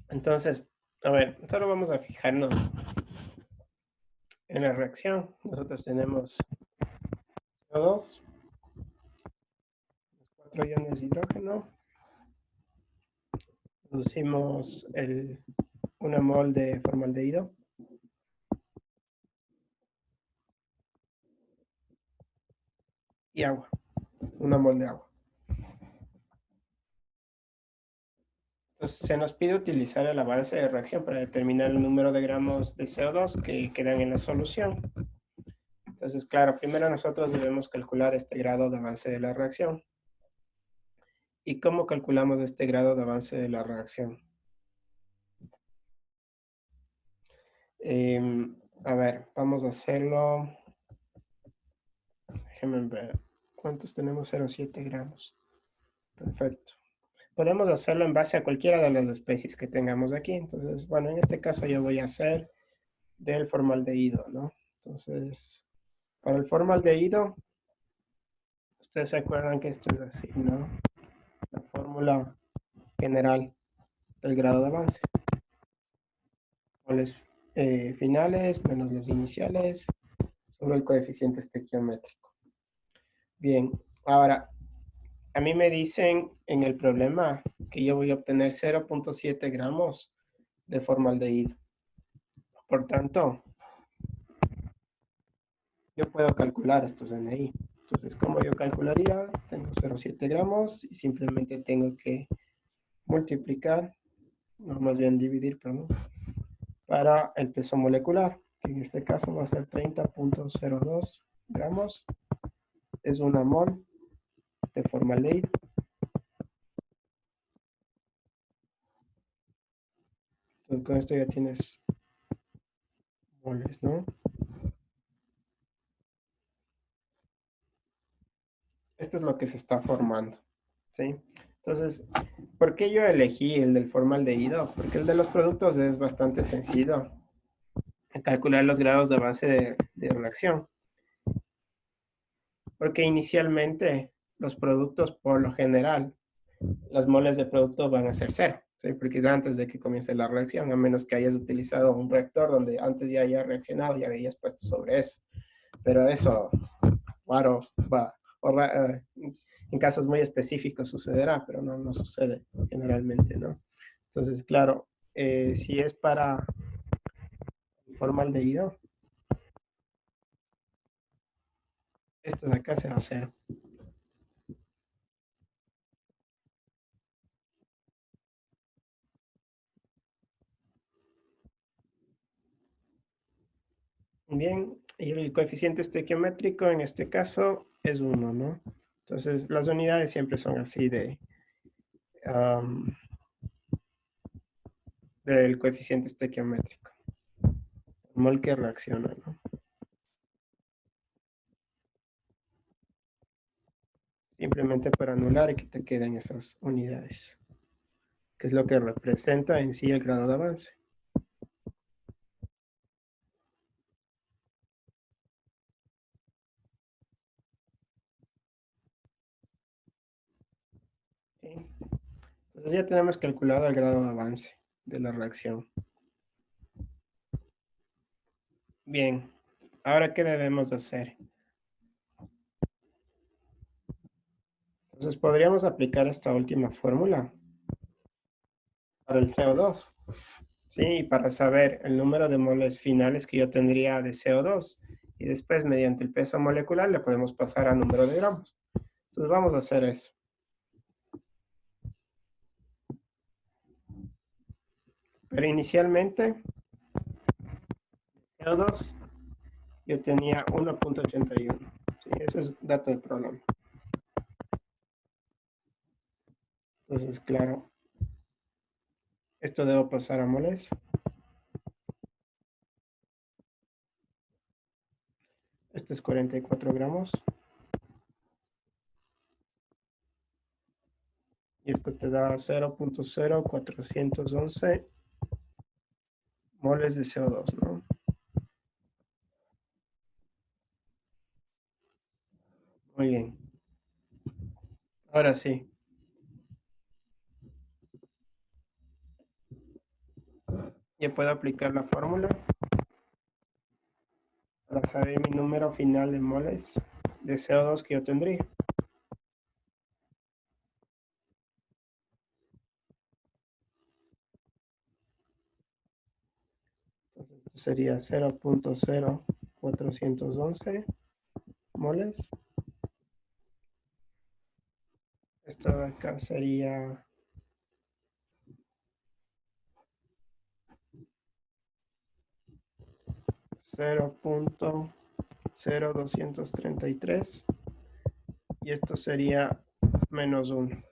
Entonces, a ver, solo vamos a fijarnos en la reacción. Nosotros tenemos CO2, 4 iones de hidrógeno, producimos 1 mol de formaldehído, y agua, 1 mol de agua. Entonces, se nos pide utilizar el avance de reacción para determinar el número de gramos de CO2 que quedan en la solución. Entonces, claro, primero nosotros debemos calcular este grado de avance de la reacción. ¿Y cómo calculamos este grado de avance de la reacción? A ver, vamos a hacerlo. Déjenme ver. ¿Cuántos tenemos? 0,7 gramos. Perfecto. Podemos hacerlo en base a cualquiera de las especies que tengamos aquí. Entonces, bueno, en este caso yo voy a hacer del formaldehído, ¿no? Entonces, para el formaldehído, ustedes se acuerdan que esto es así, ¿no? La fórmula general del grado de avance. Moles finales menos los iniciales sobre el coeficiente estequiométrico. Bien, ahora, a mí me dicen en el problema que yo voy a obtener 0.7 gramos de formaldehído. Por tanto, yo puedo calcular estos NI. Entonces, ¿cómo yo calcularía? Tengo 0.7 gramos y simplemente tengo que multiplicar, no, más bien dividir, perdón, para el peso molecular, que en este caso va a ser 30.02 gramos. Es 1 mol de formaldehído. Entonces, con esto ya tienes moles, ¿no? Esto es lo que se está formando, ¿sí? Entonces, ¿por qué yo elegí el del formaldehído? Porque el de los productos es bastante sencillo calcular los grados de avance de reacción. Porque inicialmente los productos por lo general, las moles de producto van a ser cero, ¿sí? Porque es antes de que comience la reacción, a menos que hayas utilizado un reactor donde antes ya haya reaccionado y hayas puesto sobre eso. Pero eso, claro, en casos muy específicos sucederá, pero no sucede generalmente, ¿no? Entonces, claro, si es para formaldehído, esto de acá será cero. Bien, y el coeficiente estequiométrico en este caso es 1, ¿no? Entonces, las unidades siempre son así del coeficiente estequiométrico. El mol que reacciona, ¿no? Simplemente para anular y que te queden esas unidades, que es lo que representa en sí el grado de avance. ¿Sí? Entonces ya tenemos calculado el grado de avance de la reacción. Bien, ahora ¿qué debemos hacer? Entonces podríamos aplicar esta última fórmula para el CO2. Sí, para saber el número de moles finales que yo tendría de CO2. Y después, mediante el peso molecular, le podemos pasar a número de gramos. Entonces vamos a hacer eso. Pero inicialmente, CO2, yo tenía 1.81. Sí, ese es dato del problema. Entonces, claro, esto debo pasar a moles. Este es 44 gramos. Y esto te da 0.0411 moles de CO2, ¿no? Muy bien. Ahora sí. Ya puedo aplicar la fórmula para saber mi número final de moles de CO2 que yo tendría. Entonces, esto sería 0.0411 moles. Esto de acá sería 0.0233 y esto sería menos 1.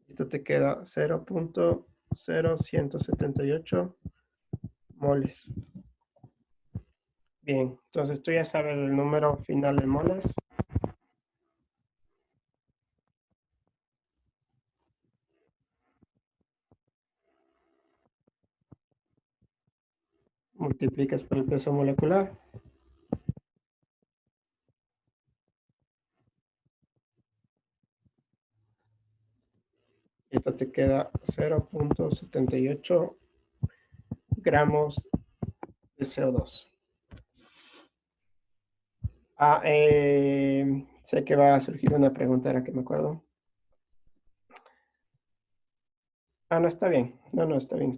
Esto te queda 0.0178 moles. Bien, entonces tú ya sabes el número final de moles. Multiplicas por el peso molecular. Y esto te queda 0.78 gramos de CO2. Sé que va a surgir una pregunta, ahora que me acuerdo. No, está bien. No, está bien.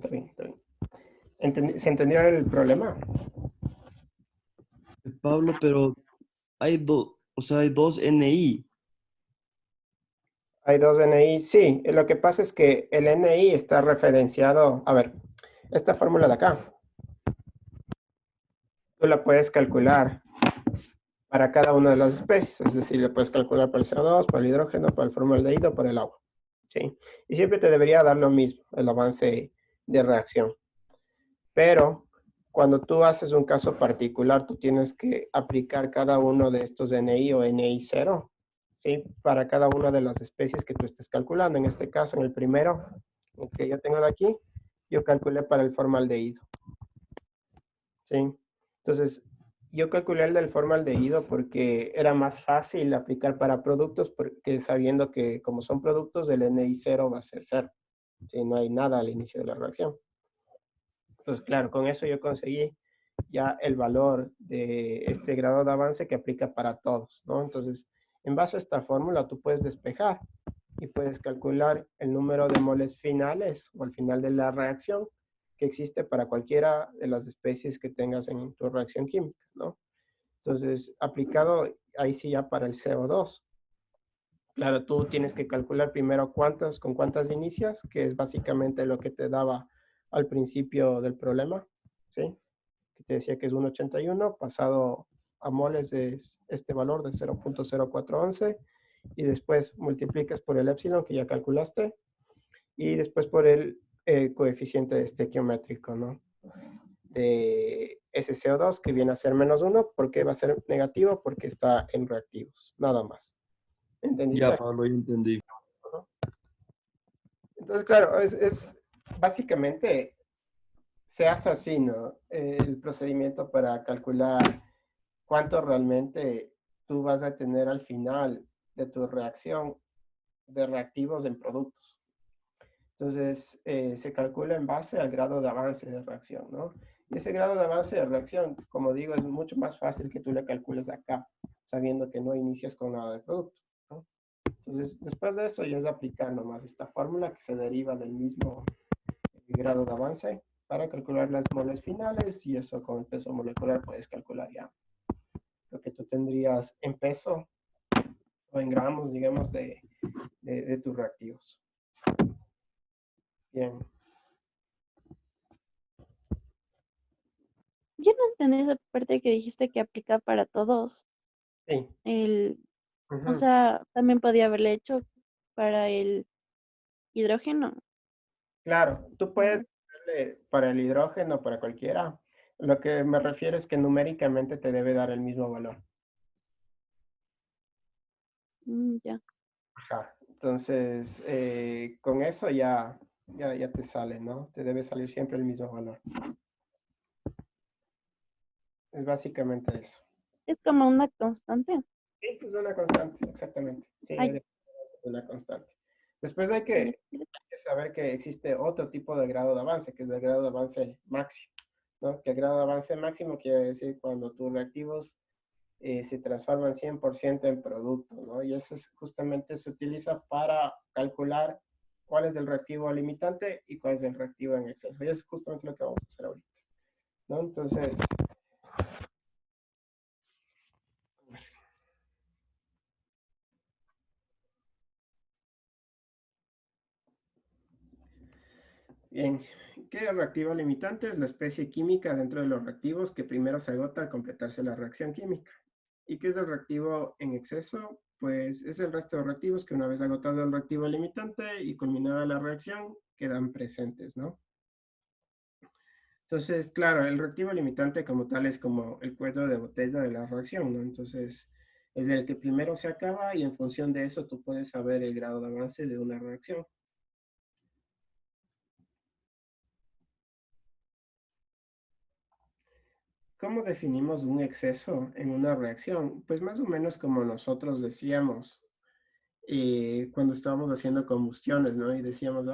¿Se entendió el problema? Pablo, pero hay hay dos NI. Hay dos NI, sí. Lo que pasa es que el NI está referenciado, a ver, esta fórmula de acá, tú la puedes calcular para cada una de las especies, es decir, le puedes calcular para el CO2, para el hidrógeno, para el formaldehído, para el agua, ¿sí? Y siempre te debería dar lo mismo, el avance de reacción. Pero cuando tú haces un caso particular, tú tienes que aplicar cada uno de estos NI o NI0, ¿sí? Para cada una de las especies que tú estés calculando. En este caso, en el primero, el que yo tengo de aquí, yo calculé para el formaldehído. ¿sí? Entonces, yo calculé el del formaldehído porque era más fácil aplicar para productos, porque sabiendo que como son productos, el NI0 va a ser cero, ¿sí? No hay nada al inicio de la reacción. Entonces, claro, con eso yo conseguí ya el valor de este grado de avance que aplica para todos, ¿no? Entonces, en base a esta fórmula, tú puedes despejar y puedes calcular el número de moles finales o al final de la reacción que existe para cualquiera de las especies que tengas en tu reacción química, ¿no? Entonces, aplicado ahí sí ya para el CO2. Claro, tú tienes que calcular primero con cuántas inicias, que es básicamente lo que te daba al principio del problema, ¿sí? Que te decía que es 1,81, pasado a moles de este valor de 0,0411, y después multiplicas por el épsilon que ya calculaste, y después por el coeficiente estequiométrico, ¿no? De ese CO2 que viene a ser -1, ¿por qué va a ser negativo? Porque está en reactivos, nada más. Ya, ¿Entendiste? Pablo, ya entendí. Entonces, claro, básicamente se hace así, ¿no? El procedimiento para calcular cuánto realmente tú vas a tener al final de tu reacción de reactivos en productos. Entonces, se calcula en base al grado de avance de reacción, ¿no? Y ese grado de avance de reacción, como digo, es mucho más fácil que tú le calcules acá, sabiendo que no inicias con nada de producto, ¿no? Entonces, después de eso ya es aplicar nomás esta fórmula que se deriva del mismo grado de avance para calcular las moles finales, y eso con el peso molecular puedes calcular ya lo que tú tendrías en peso o en gramos, digamos, de tus reactivos. Bien. Yo no entendí esa parte que dijiste que aplica para todos. Sí. El, o Ujú. sea, también podía haberle hecho para el hidrógeno. Claro, tú puedes Mm, darle para el hidrógeno, para cualquiera. Lo que me refiero es que numéricamente te debe dar el mismo valor. ya. Ajá. Entonces, con eso ya te sale, ¿no? Te debe salir siempre el mismo valor. Es básicamente eso. Es como una constante. Sí, es una constante, exactamente. Sí, Ay, es una constante. Después hay ya. que saber que existe otro tipo de grado de avance, que es el grado de avance máximo, ¿no? Que el grado de avance máximo quiere decir cuando tus reactivos se transforman 100% en producto, ¿no? Y eso justamente se utiliza para calcular cuál es el reactivo limitante y cuál es el reactivo en exceso. Y eso es justamente lo que vamos a hacer ahorita, ¿no? Entonces, bien, ¿qué reactivo limitante? Es la especie química dentro de los reactivos que primero se agota al completarse la reacción química. ¿Y qué es el reactivo en exceso? Pues es el resto de reactivos que una vez agotado el reactivo limitante y culminada la reacción, quedan presentes, ¿no? Entonces, claro, el reactivo limitante como tal es como el cuello de botella de la reacción, ¿no? Entonces, es el que primero se acaba y en función de eso tú puedes saber el grado de avance de una reacción. ¿Cómo definimos un exceso en una reacción? Pues más o menos como nosotros decíamos cuando estábamos haciendo combustiones, ¿no? Y decíamos,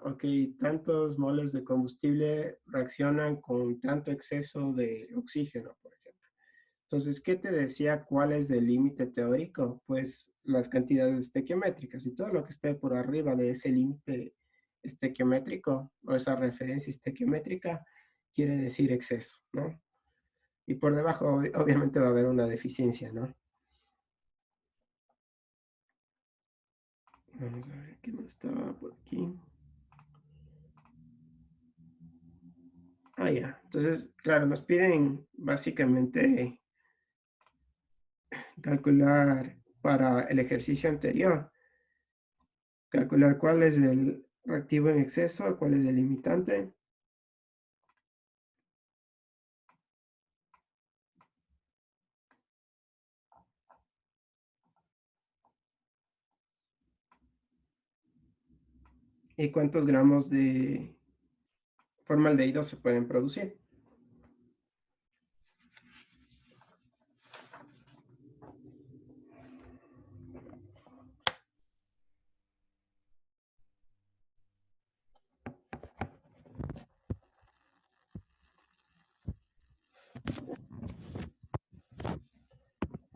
ok, tantos moles de combustible reaccionan con tanto exceso de oxígeno, por ejemplo. Entonces, ¿qué te decía cuál es el límite teórico? Pues las cantidades estequiométricas y todo lo que esté por arriba de ese límite estequiométrico o esa referencia estequiométrica quiere decir exceso, ¿no? Y por debajo obviamente va a haber una deficiencia, ¿no? Vamos a ver qué más estaba por aquí. Ya. Entonces, claro, nos piden básicamente calcular para el ejercicio anterior, calcular cuál es el reactivo en exceso, cuál es el limitante. Y cuántos gramos de formaldehído se pueden producir.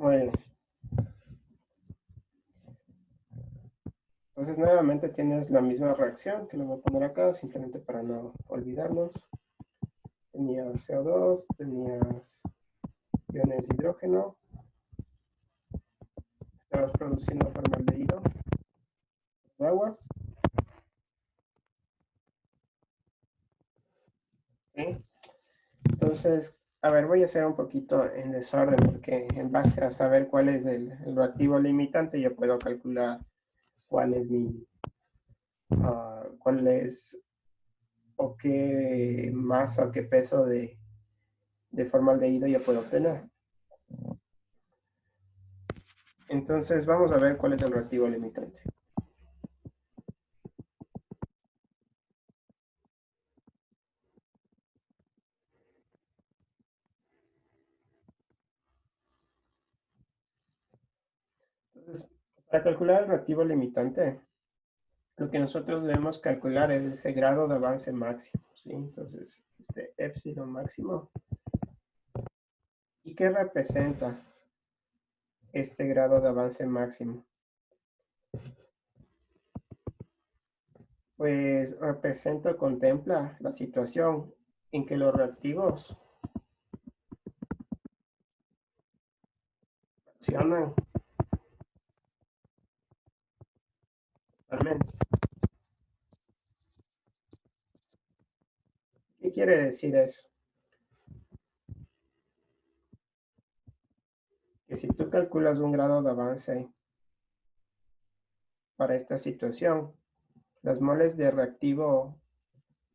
Muy bien. Entonces, nuevamente tienes la misma reacción que lo voy a poner acá, simplemente para no olvidarnos. Tenías CO2, tenías iones de hidrógeno, estabas produciendo formaldehído, agua. ¿Sí? Entonces, a ver, voy a hacer un poquito en desorden porque en base a saber cuál es el reactivo limitante, yo puedo calcular cuál es cuál es o qué masa o qué peso de formaldehído yo puedo obtener. Entonces, vamos a ver cuál es el reactivo limitante. Entonces, para calcular el reactivo limitante, lo que nosotros debemos calcular es ese grado de avance máximo, ¿sí? Entonces, este épsilon máximo. ¿Y qué representa este grado de avance máximo? Pues representa o contempla la situación en que los reactivos reaccionan totalmente. ¿Qué quiere decir eso? Que si tú calculas un grado de avance para esta situación, las moles de reactivo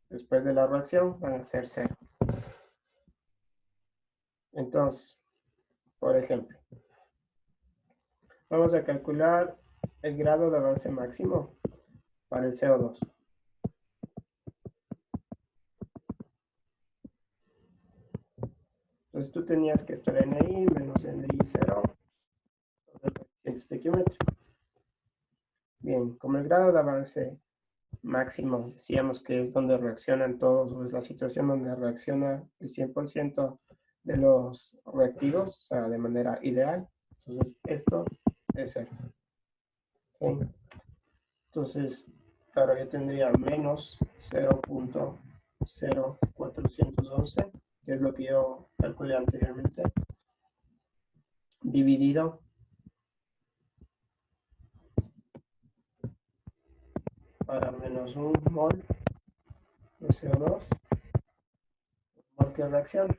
después de la reacción van a ser cero. Entonces, por ejemplo, vamos a calcular el grado de avance máximo para el CO2. Entonces tú tenías que estar NI menos NI 0 sobre el coeficiente estequiométrico. Bien, como el grado de avance máximo, decíamos que es donde reaccionan todos, o es la situación donde reacciona el 100% de los reactivos, o sea, de manera ideal. Entonces, esto es 0. ¿Sí? Entonces, claro, yo tendría menos 0.0411, que es lo que yo calculé anteriormente, dividido para menos 1 mol de CO2 por qué reacción.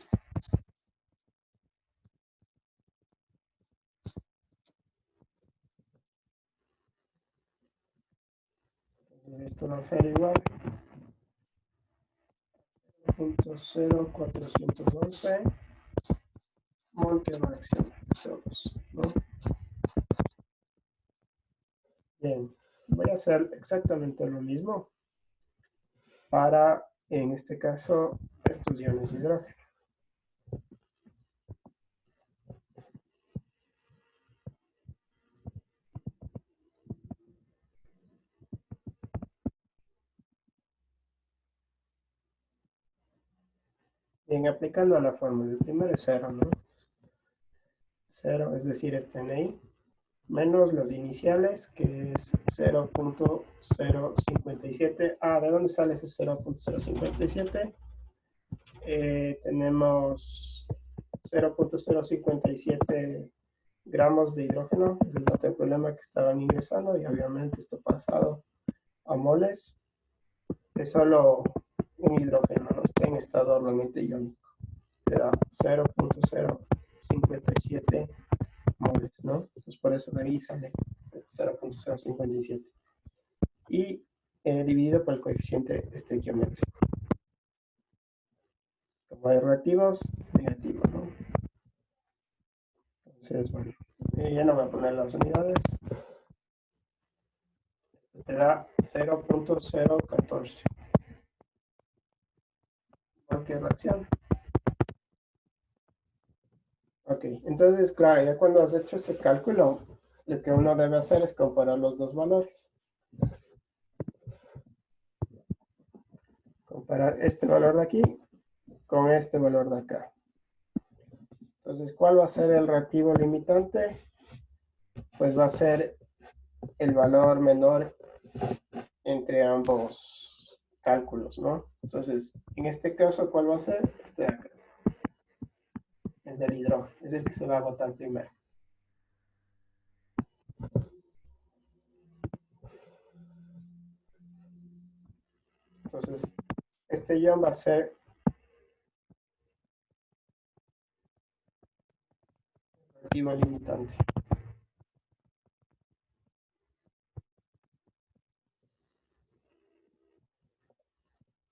Entonces esto va a ser igual a 0.0411 mol que reacción de CO2, ¿no? Bien, voy a hacer exactamente lo mismo para, en este caso, estos iones de hidrógeno. Bien, aplicando a la fórmula, el primero es 0, ¿no? 0, es decir, este NI, menos los iniciales, que es 0.057. Ah, ¿de dónde sale ese 0.057? Tenemos 0.057 gramos de hidrógeno, es el dato de problema que estaban ingresando, y obviamente esto pasado a moles, es solo un hidrógeno, no está en estado realmente iónico. Te da 0.057 moles, ¿no? Entonces por eso de ahí sale 0.057. Y dividido por el coeficiente estequiométrico. Como hay reactivos, negativo, ¿no? Entonces, bueno, ya no voy a poner las unidades. Te da 0.014. ¿Por qué reacción? Ok, entonces, claro, ya cuando has hecho ese cálculo, lo que uno debe hacer es comparar los dos valores. Comparar este valor de aquí con este valor de acá. Entonces, ¿cuál va a ser el reactivo limitante? Pues va a ser el valor menor entre ambos cálculos, ¿no? Entonces, en este caso, ¿cuál va a ser? Este de acá, el del hidrógeno, es el que se va a agotar primero. Entonces, este ion va a ser el reactivo limitante.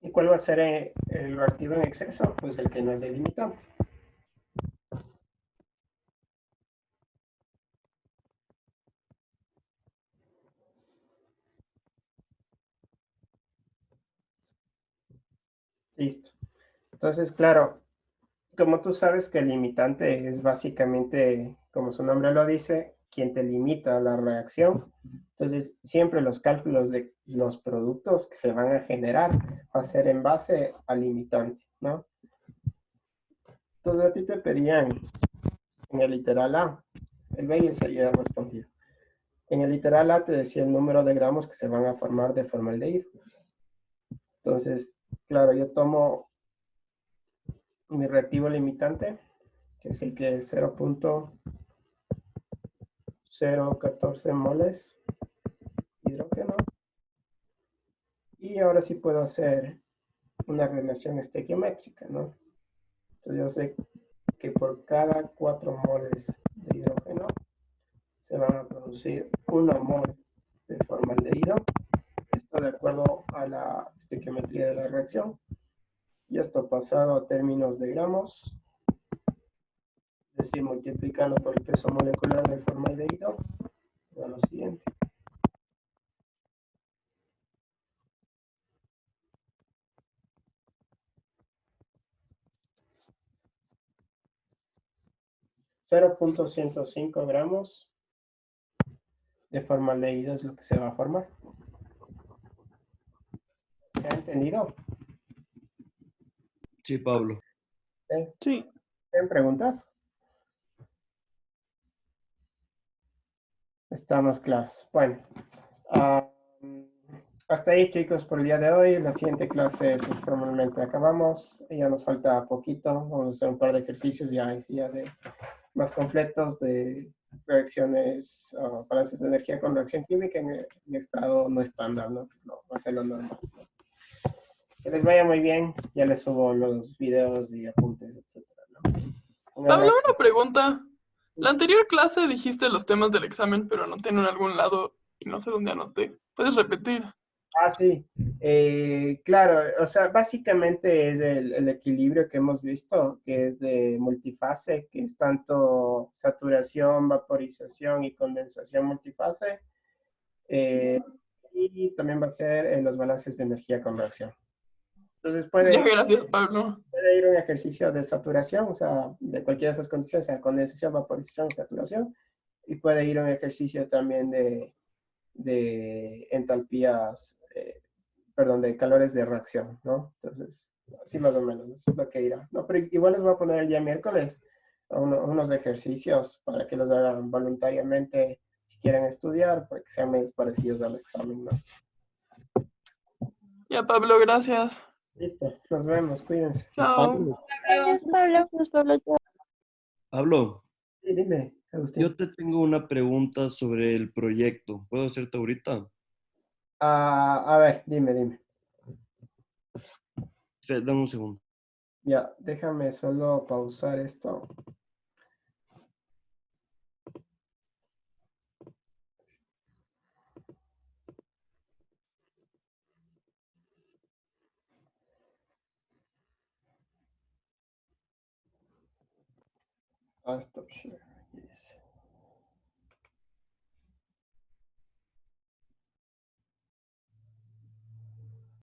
¿Y cuál va a ser el reactivo en exceso? Pues el que no es delimitante. Listo. Entonces, claro, como tú sabes que el limitante es básicamente, como su nombre lo dice, quien te limita la reacción. Entonces, siempre los cálculos de los productos que se van a generar va a ser en base al limitante, ¿no? Entonces, a ti te pedían en el literal A, el B y el C ya he respondido. En el literal A te decía el número de gramos que se van a formar de formaldehído. Entonces, claro, yo tomo mi reactivo limitante, que es el que es 0.014 moles de hidrógeno. Y ahora sí puedo hacer una relación estequiométrica, ¿no? Entonces yo sé que por cada 4 moles de hidrógeno se van a producir 1 mol de formaldehído. Esto de acuerdo a la estequiometría de la reacción. Y esto pasado a términos de gramos, es decir, multiplicando por el peso molecular del formaldehído, da lo siguiente. .105 gramos de formaldehído es lo que se va a formar. ¿Se ha entendido? Sí, Pablo. ¿Eh? Sí. ¿Tienen preguntas? Estamos claros. Bueno, hasta ahí, chicos, por el día de hoy. La siguiente clase, pues formalmente acabamos. Ya nos falta poquito. Vamos a hacer un par de ejercicios ya de más completos de reacciones, balances de energía con reacción química en estado no estándar, ¿no? Pues no, va a ser lo normal. Que les vaya muy bien. Ya les subo los videos y apuntes, etcétera, ¿no? Un Pablo, abrazo. una pregunta. La anterior clase dijiste los temas del examen, pero anoté en algún lado y no sé dónde anoté. ¿Puedes repetir? Ah, sí. Claro, o sea, básicamente es el equilibrio que hemos visto, que es de multifase, que es tanto saturación, vaporización y condensación multifase. eh, y también va a ser los balances de energía con reacción. Entonces Ya, gracias, Pablo. puede ir un ejercicio de saturación, o sea, de cualquiera de esas condiciones, sea condensación, vaporización, saturación, y puede ir un ejercicio también de entalpías, perdón, de calores de reacción, ¿no? Entonces, así más o menos, es lo que irá. No, pero igual les voy a poner el día miércoles unos ejercicios para que los hagan voluntariamente si quieren estudiar, para que sean más parecidos al examen, ¿no? Ya, Pablo, gracias. Listo, nos vemos, cuídense. Chao. Pablo, Gracias, Pablo. Gracias, Pablo. Pablo, Sí, dime, Agustín. yo te tengo una pregunta sobre el proyecto. ¿Puedo hacerte ahorita? A ver, dime. Espera, dame un segundo. Ya, déjame solo pausar esto. Stop share. Yes.